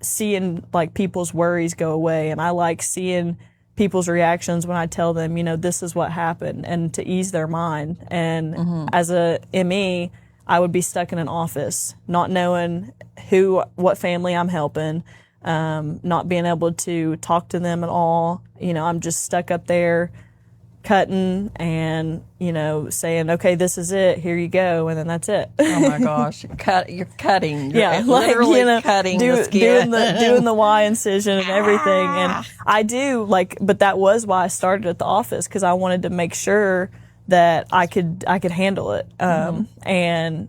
seeing like people's worries go away, and I like seeing people's reactions when I tell them, this is what happened, and to ease their mind. And as a ME, I would be stuck in an office, not knowing what family I'm helping, not being able to talk to them at all. I'm just stuck up there cutting and, saying, okay, this is it, here you go, and then that's it. Oh my gosh. You're cutting. You're literally cutting the skin. doing the Y incision and everything. And I do, but that was why I started at the office, because I wanted to make sure that I could handle it. And,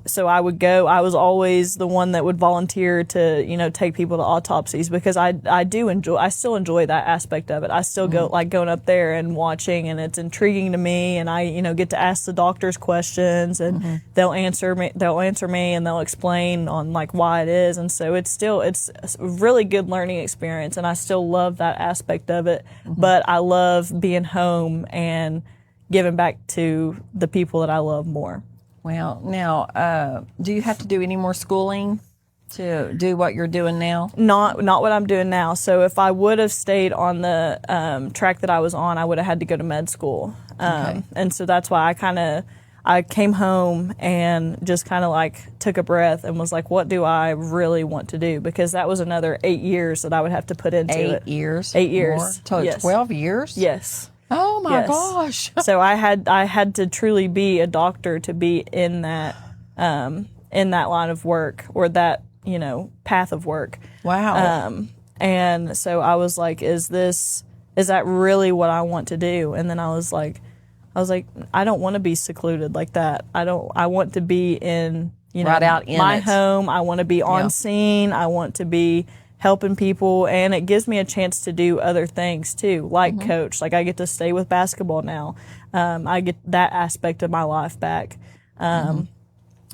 so I would go. I was always the one that would volunteer to, take people to autopsies, because I still enjoy that aspect of it. I still go, going up there and watching, and it's intriguing to me, and I, get to ask the doctors questions, and they'll answer me, and they'll explain on why it is. And so it's a really good learning experience, and I still love that aspect of it. But I love being home and giving back to the people that I love more. Well, now, do you have to do any more schooling to do what you're doing now? Not what I'm doing now. So if I would have stayed on the track that I was on, I would have had to go to med school. And so that's why I came home and just kind of took a breath and was like, what do I really want to do? Because that was another 8 years that I would have to put into it. 8 years? 8 years. So yes. 12 years? Yes. Oh my gosh. So I had to truly be a doctor to be in that line of work, or that, path of work. Wow. And so I was like, is that really what I want to do? And then I was like, I don't want to be secluded like that. I want to be in, right out in my it. home. I want to be on scene. I want to be helping people, and it gives me a chance to do other things too, like coach. I get to stay with basketball now. I get that aspect of my life back. I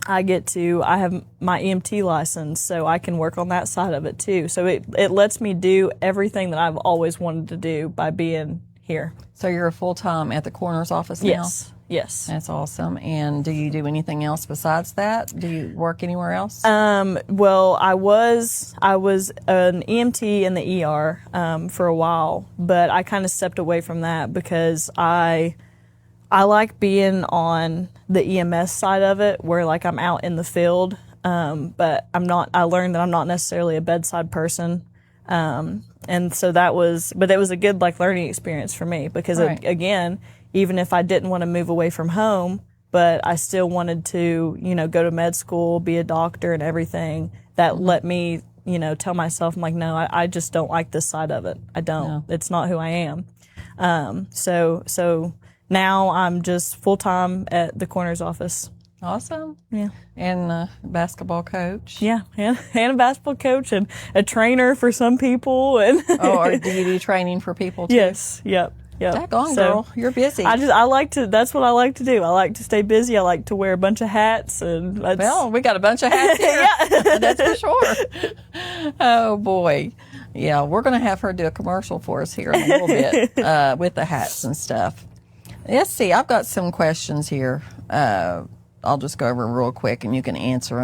have my EMT license, so I can work on that side of it too. So it lets me do everything that I've always wanted to do by being here. So you're a full-time at the coroner's office now? Yes. That's awesome. And do you do anything else besides that? Do you work anywhere else? Well, I was an EMT in the ER for a while, but I kind of stepped away from that because I like being on the EMS side of it, where I'm out in the field, but I learned that I'm not necessarily a bedside person. And so it was a good learning experience for me, because again, even if I didn't want to move away from home, but I still wanted to, go to med school, be a doctor and everything, that let me, tell myself, I'm like, no, I just don't like this side of it. I don't. No. It's not who I am. So now I'm just full-time at the coroner's office. Awesome. Yeah. And a basketball coach. Yeah, and a basketball coach, and a trainer for some people. And or do you do training for people too? Yes. Yep. Daggone, girl, you're busy. That's what I like to do. I like to stay busy. I like to wear a bunch of hats, and we got a bunch of hats here. Yeah. That's for sure. Oh boy. Yeah, we're going to have her do a commercial for us here in a little bit with the hats and stuff. Let's see, I've got some questions here. I'll just go over them real quick and you can answer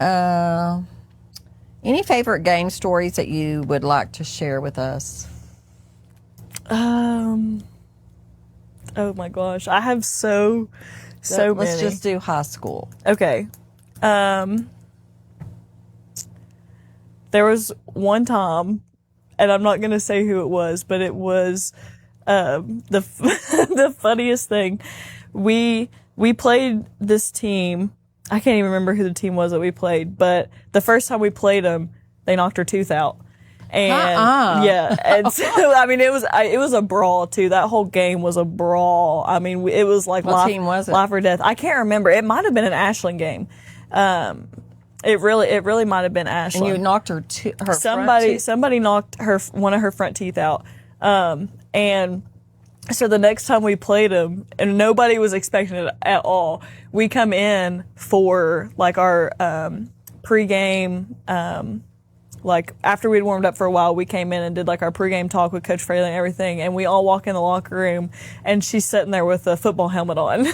them. Any favorite game stories that you would like to share with us? Oh my gosh, I have so many. Let's just do high school. Okay. There was one time, and I'm not going to say who it was, but it was the funniest thing. We played this team. I can't even remember who the team was that we played, but the first time we played them, they knocked her tooth out. And Uh-uh. and so I mean, it was a brawl too. That whole game was a brawl. I mean, it was like What team was it? life or death. I can't remember. It might have been an Ashland game. It really might have been Ashland. And you knocked her front teeth? Somebody knocked one of her front teeth out. And so the next time we played them, and nobody was expecting it at all, we come in for like our pregame. Like after we'd warmed up for a while, we came in and did like our pregame talk with Coach Fraley and everything. And we all walk in the locker room, and she's sitting there with a football helmet on.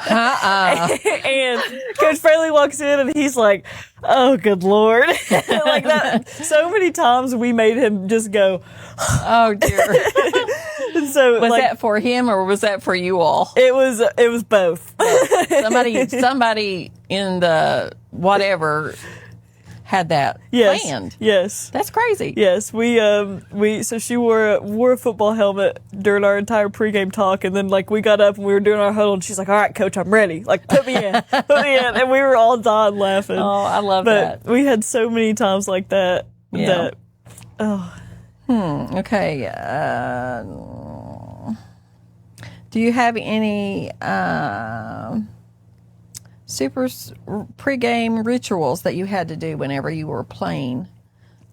And Coach Fraley walks in, and he's like, "Oh, good Lord!" Like that. So many times we made him just go, "Oh dear." And so was that for him or was that for you all? It was both. Somebody in the whatever had that planned. Yes. That's crazy. Yes. So she wore a football helmet during our entire pregame talk, and then like we got up and we were doing our huddle, and she's like, "All right, coach, I'm ready. Like put me in." And we were all dying laughing. Oh, I love that. We had so many times like that. Yeah. Okay. Do you have any super pregame rituals that you had to do whenever you were playing,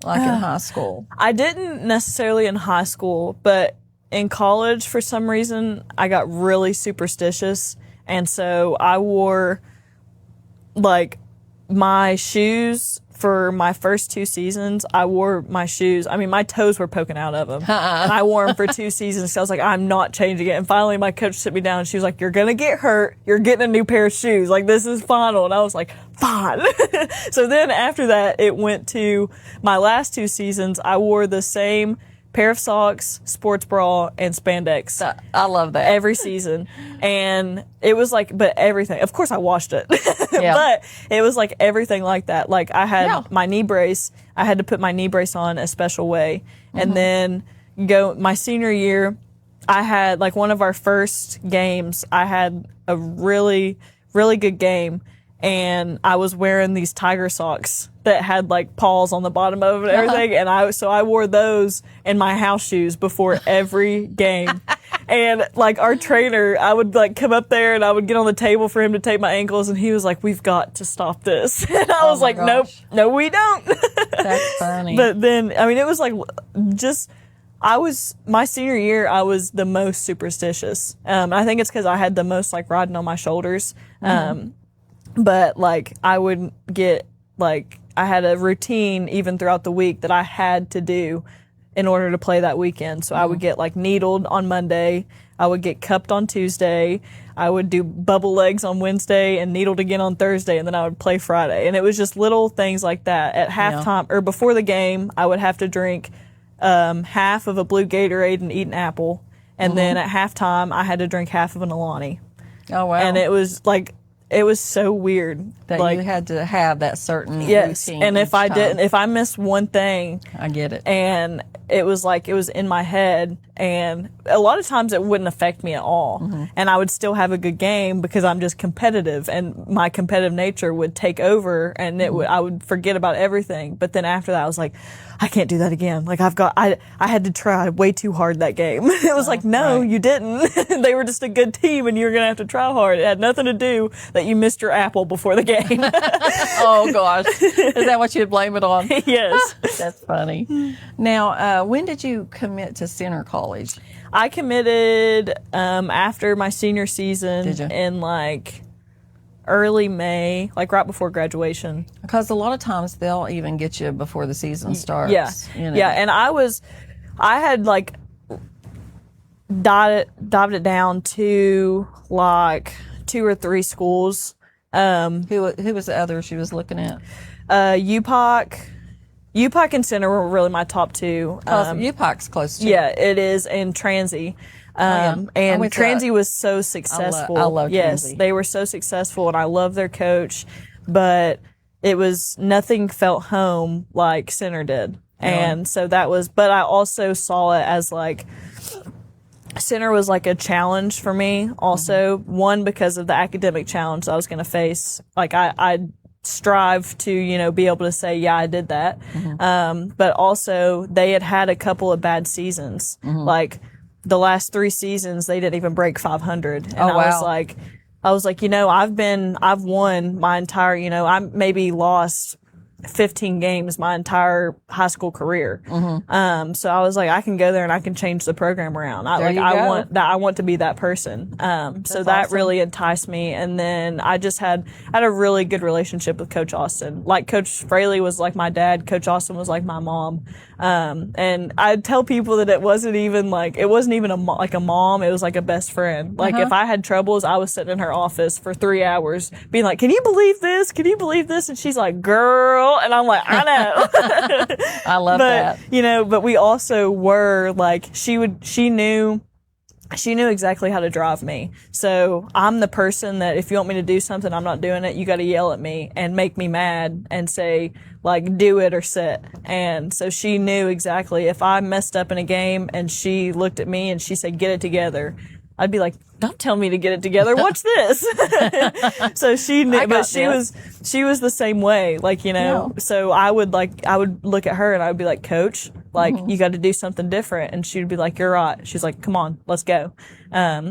like in high school? I didn't necessarily in high school, but in college, for some reason, I got really superstitious. And so I wore like my shoes for my first 2 seasons. I wore my shoes. I mean, my toes were poking out of them. And I wore them for 2 seasons. So I was like, I'm not changing it. And finally, my coach sit me down, and she was like, "You're going to get hurt. You're getting a new pair of shoes. Like, this is final." And I was like, fine. So then after that, it went to my last 2 seasons. I wore the same pair of socks, sports bra, and spandex. I love that. Every season. And it was like, but everything. Of course I washed it. Yeah. But it was like everything like that. Like I had my knee brace. I had to put my knee brace on a special way. And then my senior year, I had like one of our first games, I had a really, really good game. And I was wearing these tiger socks that had like paws on the bottom of it and everything. And I wore those in my house shoes before every game. And like our trainer, I would like come up there and I would get on the table for him to tape my ankles, and he was like, "We've got to stop this." And I was like, gosh. "Nope, no, we don't." That's funny. But then, I mean, it was like my senior year, I was the most superstitious. I think it's because I had the most like riding on my shoulders. But like I would get like, I had a routine even throughout the week that I had to do in order to play that weekend. So I would get like needled on Monday. I would get cupped on Tuesday. I would do bubble legs on Wednesday and needled again on Thursday. And then I would play Friday. And it was just little things like that. At halftime or before the game, I would have to drink half of a blue Gatorade and eat an apple. And then at halftime, I had to drink half of an Alani. Oh, wow. And it was like, it was so weird that like, you had to have that certain routine. And if I missed one thing, I get it. And it was like, it was in my head, and a lot of times it wouldn't affect me at all. And I would still have a good game because I'm just competitive, and my competitive nature would take over, and I would forget about everything. But then after that, I was like, I can't do that again. Like I had to try way too hard that game. It was like, no, you didn't. They were just a good team, and you're going to have to try hard. It had nothing to do that you missed your apple before the game. Oh gosh. Is that what you'd blame it on? Yes. That's funny. Now, when did you commit to Center College? I committed after my senior season. Did you? In like early May, like right before graduation. Because a lot of times they'll even get you before the season starts. Yeah. You know. Yeah. And I had like dived it down to like 2 or 3 schools. Who was the other she was looking at? UPOC and Center were really my top 2. UPOC's close to. Yeah, it is, and Transy. And Transy was so successful. I love Yes, Transy. they were so successful, and I love their coach, but nothing felt home like Center did. And so that was, but I also saw it as like, Center was like a challenge for me also. One, because of the academic challenge I was going to face. Like I strive to, be able to say, yeah, I did that. But also they had a couple of bad seasons. Like the last 3 seasons, they didn't even break 500. And I was like, I've won my entire, I maybe lost 15 games my entire high school career. So I was like, I can go there and I can change the program around. I want to be that person. So that awesome. really enticed me. And then I just had a really good relationship with Coach Austin. Like Coach Fraley was like my dad. Coach Austin was like my mom. And I tell people that it wasn't even a mom. It was like a best friend. Like if I had troubles, I was sitting in her office for 3 hours being like, can you believe this? Can you believe this? And she's like, girl. And I'm like, I know. I love that. But we also were like, she knew exactly how to drive me. So I'm the person that if you want me to do something, I'm not doing it. You got to yell at me and make me mad and say like, do it or sit. And so she knew exactly if I messed up in a game and she looked at me and she said, get it together. I'd be like, don't tell me to get it together. Watch this. So she knew, but she was the same way. Like, so I would look at her and I would be like, Coach, like you got to do something different. And she'd be like, you're right. She's like, come on, let's go.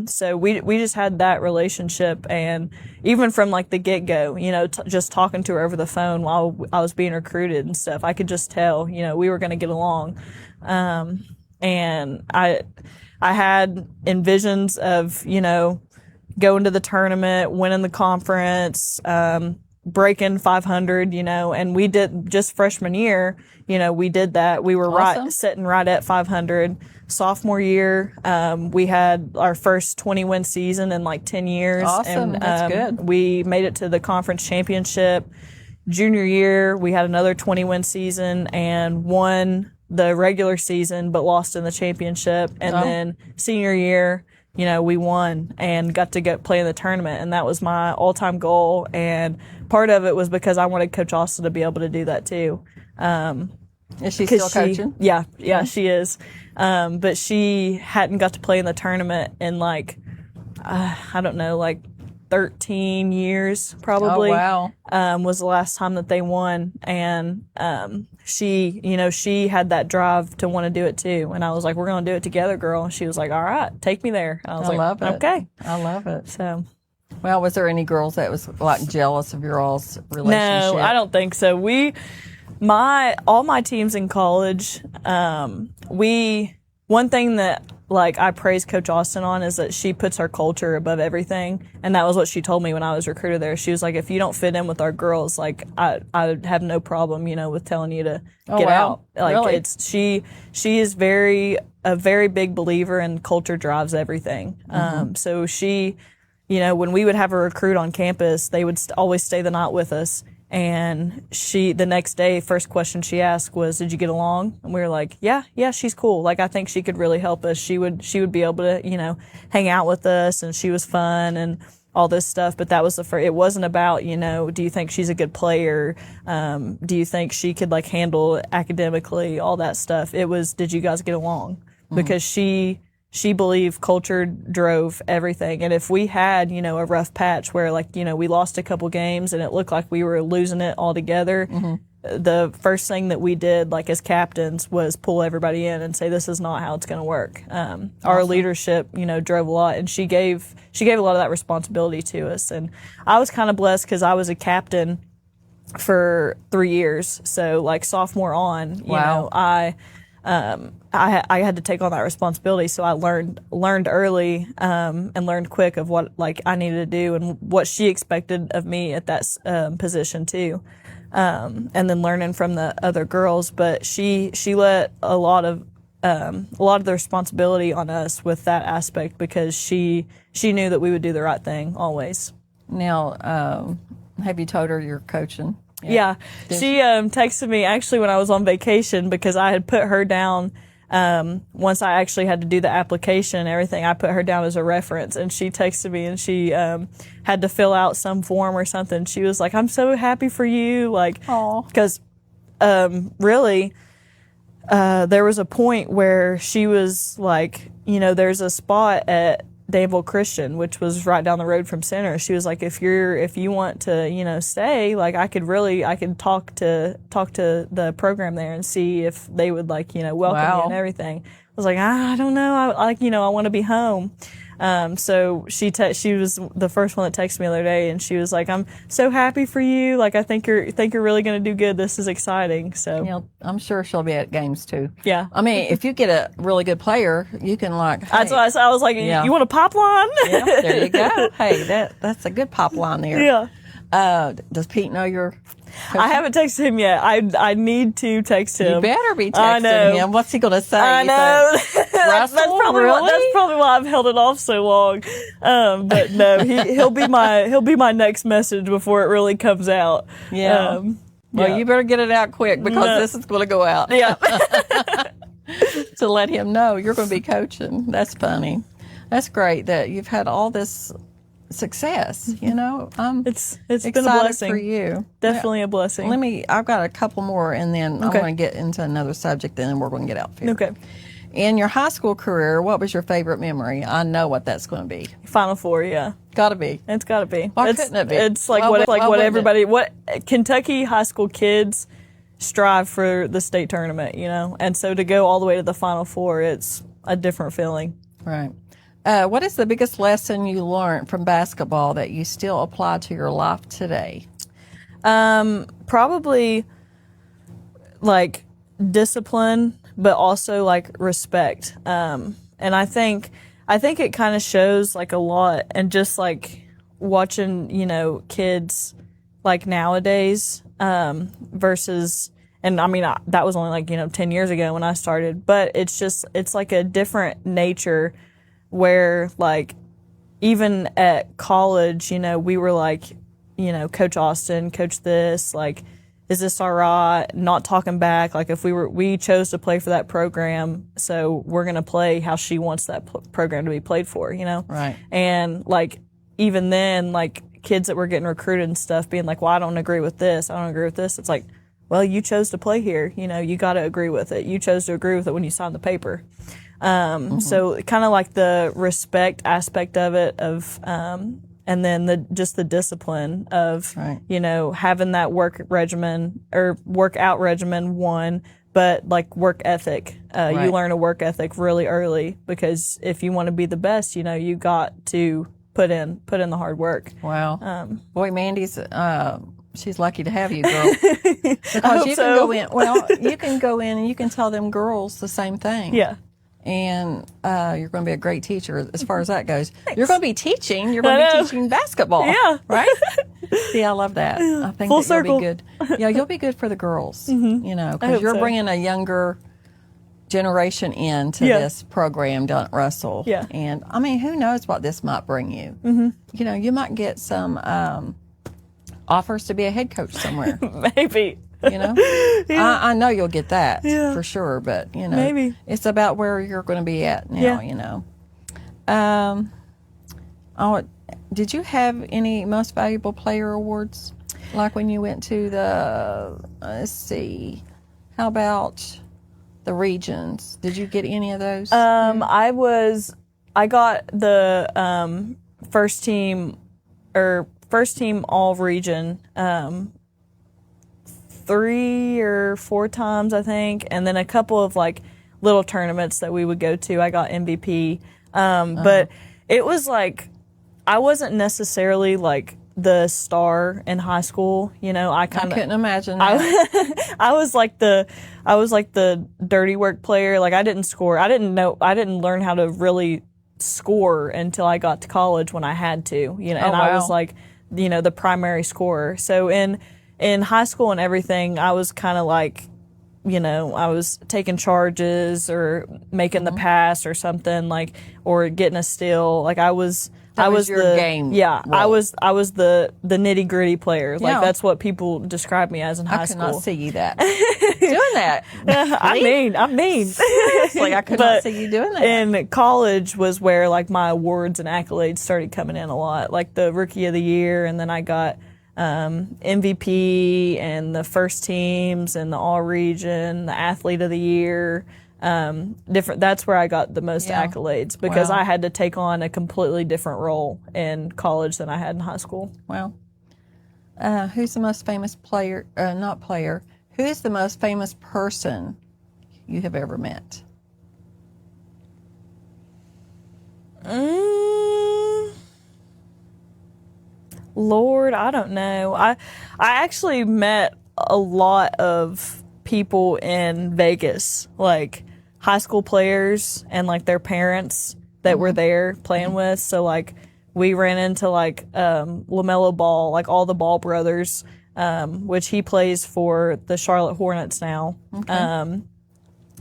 So we just had that relationship. And even from like the get go, just talking to her over the phone while I was being recruited and stuff, I could just tell, we were going to get along. And I had envisions of, going to the tournament, winning the conference, breaking 500, and we did just freshman year, we did that. We were sitting right at 500. Sophomore year, we had our first 20-win season in like 10 years. Awesome. And, that's good. We made it to the conference championship. Junior year, we had another 20-win season and won the regular season, but lost in the championship. And then senior year, we won and got to go play in the tournament. And that was my all-time goal. And part of it was because I wanted Coach Austin to be able to do that too. Is she still coaching? Yeah, she is. But she hadn't got to play in the tournament in like, I don't know, like 13 years probably. Oh, wow. Was the last time that they won. And, she had that drive to want to do it too. And I was like, we're going to do it together, girl. And she was like, all right, take me there. And I was love it. okay. I love it. So. Well, was there any girls that was like jealous of your all's relationship? No, I don't think so. All my teams in college, one thing that like I praise Coach Austin on is that she puts her culture above everything. And that was what she told me when I was recruited there. She was like, if you don't fit in with our girls, like I would have no problem, with telling you to get out. Like really? She is a very big believer in culture drives everything. So she, when we would have a recruit on campus, they would always stay the night with us. And the next day, first question she asked was, did you get along? And we were like, yeah, she's cool. Like, I think she could really help us. She would be able to, hang out with us, and she was fun and all this stuff. But that was it wasn't about, do you think she's a good player? Do you think she could like handle it academically? All that stuff. It was, did you guys get along? Because she believed culture drove everything. And if we had, a rough patch where like, we lost a couple games and it looked like we were losing it altogether, the first thing that we did, like as captains, was pull everybody in and say, this is not how it's going to work. Our leadership, drove a lot, and she gave a lot of that responsibility to us. And I was kind of blessed because I was a captain for 3 years. So like sophomore on, you know, I had to take on that responsibility, so I learned early and learned quick of what like I needed to do and what she expected of me at that position too, and then learning from the other girls. But she let a lot of the responsibility on us with that aspect because she knew that we would do the right thing always. Now, have you told her you're coaching? Yeah. She texted me actually when I was on vacation because I had put her down. Once I actually had to do the application and everything, I put her down as a reference, and she texted me and she had to fill out some form or something. She was like, I'm so happy for you. Like, because really, there was a point where she was like, there's a spot at Danville Christian, which was right down the road from Center. She was like, if you want to, stay, like I could talk to the program there and see if they would welcome you and everything. I was like, I don't know. I want to be home. So she was the first one that texted me the other day, and she was like, I'm so happy for you. Like, I think you're really going to do good. This is exciting. So I'm sure she'll be at games too. Yeah. I mean, if you get a really good player, you can That's what I said. I was like, you want a pop line? Yeah, there you go. Hey, that's a good pop line there. Yeah. Does Pete know your I haven't texted him yet. I need to text him. You better be texting him. What's he going to say? I know. That's probably why I've held it off so long. But no, he'll be my next message before it really comes out. Yeah. Well, you better get it out quick because this is going to go out. Yeah. To let him know you're going to be coaching. That's funny. That's great that you've had all this success. It's excited been a blessing for you. Definitely a blessing. I've got a couple more, and then I'm going to get into another subject, and then we're going to get out here. Okay. In your high school career, what was your favorite memory? I know what that's going to be. Final Four, yeah. Gotta be. It's gotta be. Why couldn't it be? It's like what Kentucky high school kids strive for the state tournament, and so to go all the way to the Final Four, it's a different feeling. Right. What is the biggest lesson you learned from basketball that you still apply to your life today? Probably like discipline, but also like respect. And I think it kind of shows like a lot, and just like watching, kids like nowadays, versus, and I mean, that was only like, 10 years ago when I started, but it's like a different nature where like even at college, we were like, Coach Austin, coach this, like, is this all right? Not talking back. Like if we chose to play for that program, so we're going to play how she wants that program to be played for, Right. And like, even then, like kids that were getting recruited and stuff being like, well, I don't agree with this. I don't agree with this. It's like, well, you chose to play here. You got to agree with it. You chose to agree with it when you signed the paper. So kind of like the respect aspect of it and then the discipline of, right. Having that workout regimen one, but like work ethic. Right. You learn a work ethic really early, because if you want to be the best, you got to put in the hard work. Wow. Boy, Mandy's, she's lucky to have you, girl. Because you can go in. Well, you can go in and you can tell them girls the same thing. Yeah. And you're going to be a great teacher as far as that goes. Thanks. You're going to be teaching. You're going to be teaching basketball. Yeah. Right? See, I love that. I think Full that circle. You'll be good. Yeah, you'll be good for the girls. Because you're bringing a younger generation into this program down at Russell. Yeah. And I mean, who knows what this might bring you? Mm-hmm. You might get some offers to be a head coach somewhere. Maybe. Yeah. I know you'll get that for sure, but maybe it's about where you're going to be at now. Did you have any most valuable player awards, like when you went to the? Let's see, how about the regions? Did you get any of those? I got the first team all region. 3 or 4 times, I think, and then a couple of like little tournaments that we would go to. I got MVP, but it was like I wasn't necessarily like the star in high school. I couldn't imagine that. I was like the dirty work player. Like I didn't score. I didn't learn how to really score until I got to college when I had to. I was like, the primary scorer. So in high school and everything, I was kind of like, I was taking charges or making the pass or something, like, or getting a steal. Like I was your game. Yeah, role. I was the nitty gritty player. Like that's what people describe me as in high school. I could not see you doing that. I mean. Seriously, I could not see you doing that. And college was where like my awards and accolades started coming in a lot, like the rookie of the year, and then I got MVP and the first teams and the all region, the athlete of the year. different. That's where I got the most Yeah. accolades because Wow. I had to take on a completely different role in college than I had in high school. Well, who's the most famous player? Not player. Who is the most famous person you have ever met? Lord, I don't know. I actually met a lot of people in Vegas, like high school players and like their parents that were there playing with. So like we ran into like LaMelo Ball, like all the Ball brothers, which he plays for the Charlotte Hornets now.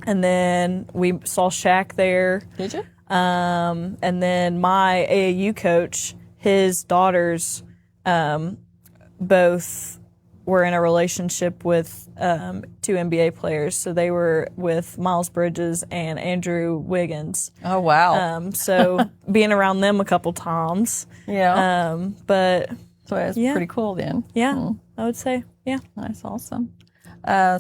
And then we saw Shaq there. Did you? And then my AAU coach, his daughters, both were in a relationship with two NBA players. So they were with Miles Bridges and Andrew Wiggins. Oh, wow. So being around them a couple times. Yeah. But So that's yeah. pretty cool then. yeah, I would say, yeah. That's awesome.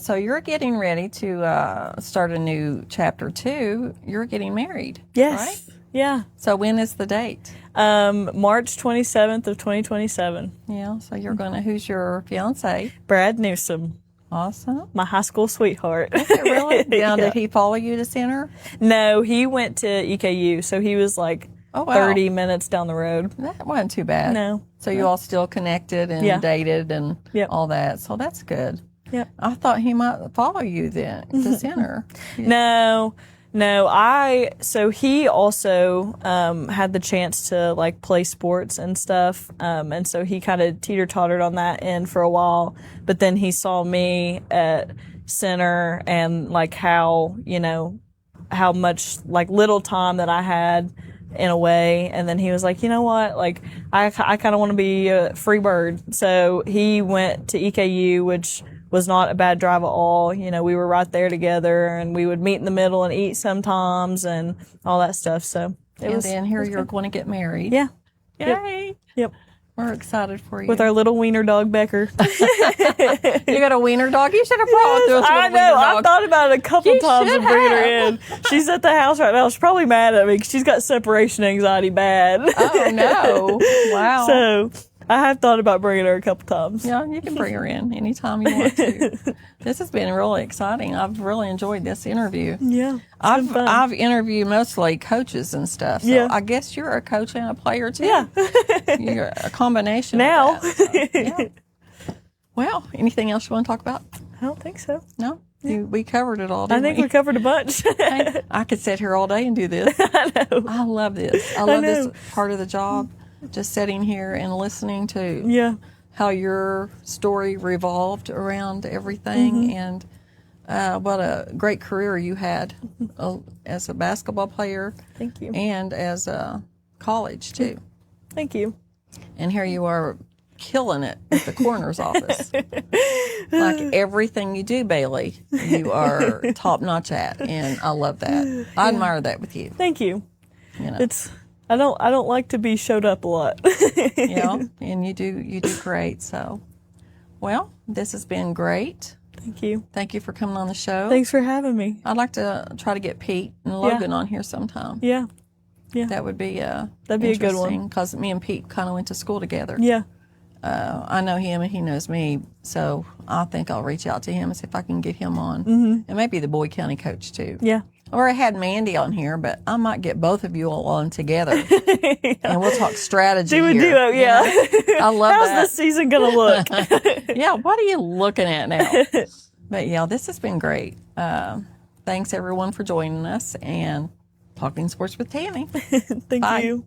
So you're getting ready to start a new chapter 2. You're getting married. Yes. Right? Yeah. So when is the date? March 27th of 2027. Yeah. So you're going to, who's your fiance? Brad Newsom, Awesome. my high school sweetheart. Really? Now, Yeah. did he follow you to center? No, he went to EKU, so he was like Oh, wow. 30 minutes down the road. That wasn't too bad. No. So you all still connected and Yeah. dated and Yep. all that. So that's good. Yep. I thought he might follow you then to center. No, so he also had the chance to like play sports and stuff. And so he kind of teeter-tottered on that end for a while. But then he saw me at center and like how much like little time that I had in a way. And then he was like, you know what? Like I kind of want to be a free bird. So he went to EKU, which was not a bad drive at all. You know, we were right there together and we would meet in the middle and eat sometimes and all that stuff. So Then here you're going to get married. yeah. Yay. Yep. We're excited for you. With our little wiener dog Becker. You got a wiener dog? You should have brought this I little know. wiener I've dog. thought about it a couple You times should of bringing her have. in. She's at the house right now. She's probably mad at me because she's got separation anxiety bad. Oh, no. Wow. So I have thought about bringing her a couple times. Yeah, you can bring her in anytime you want to. This has been really exciting. I've really enjoyed this interview. Yeah. I've interviewed mostly coaches and stuff. So Yeah. I guess you're a coach and a player too. Yeah. You're a combination Now. of that. So, yeah. Well, anything else you want to talk about? I don't think so. No? We covered it all, I didn't think we? we covered a bunch. Hey, I could sit here all day and do this. I know. I love this. I love this know. part of the job. Just sitting here and listening to Yeah. how your story revolved around everything and what a great career you had as a basketball player Thank you. and as a college too. Thank you. And here you are killing it at the coroner's office. Like everything you do, Bailey, you are top notch at, and I love that. I admire that with you. Thank you. You know, I don't like to be showed up a lot. you know, and you do great. So, well, this has been great. Thank you. Thank you for coming on the show. Thanks for having me. I'd like to try to get Pete and Logan on here sometime. Yeah. That would be That'd be a good one. Because me and Pete kind of went to school together. Yeah. I know him and he knows me, so I think I'll reach out to him and see if I can get him on. And maybe the Boyd County coach too. Yeah. Or I had Mandy on here, but I might get both of you all on together, and we'll talk strategy. Do a here, duo, you yeah. know? I love How's that. this season gonna look? Yeah, what are you looking at now? But yeah, this has been great. Thanks everyone for joining us and talking sports with Tammy. Thank Bye. you.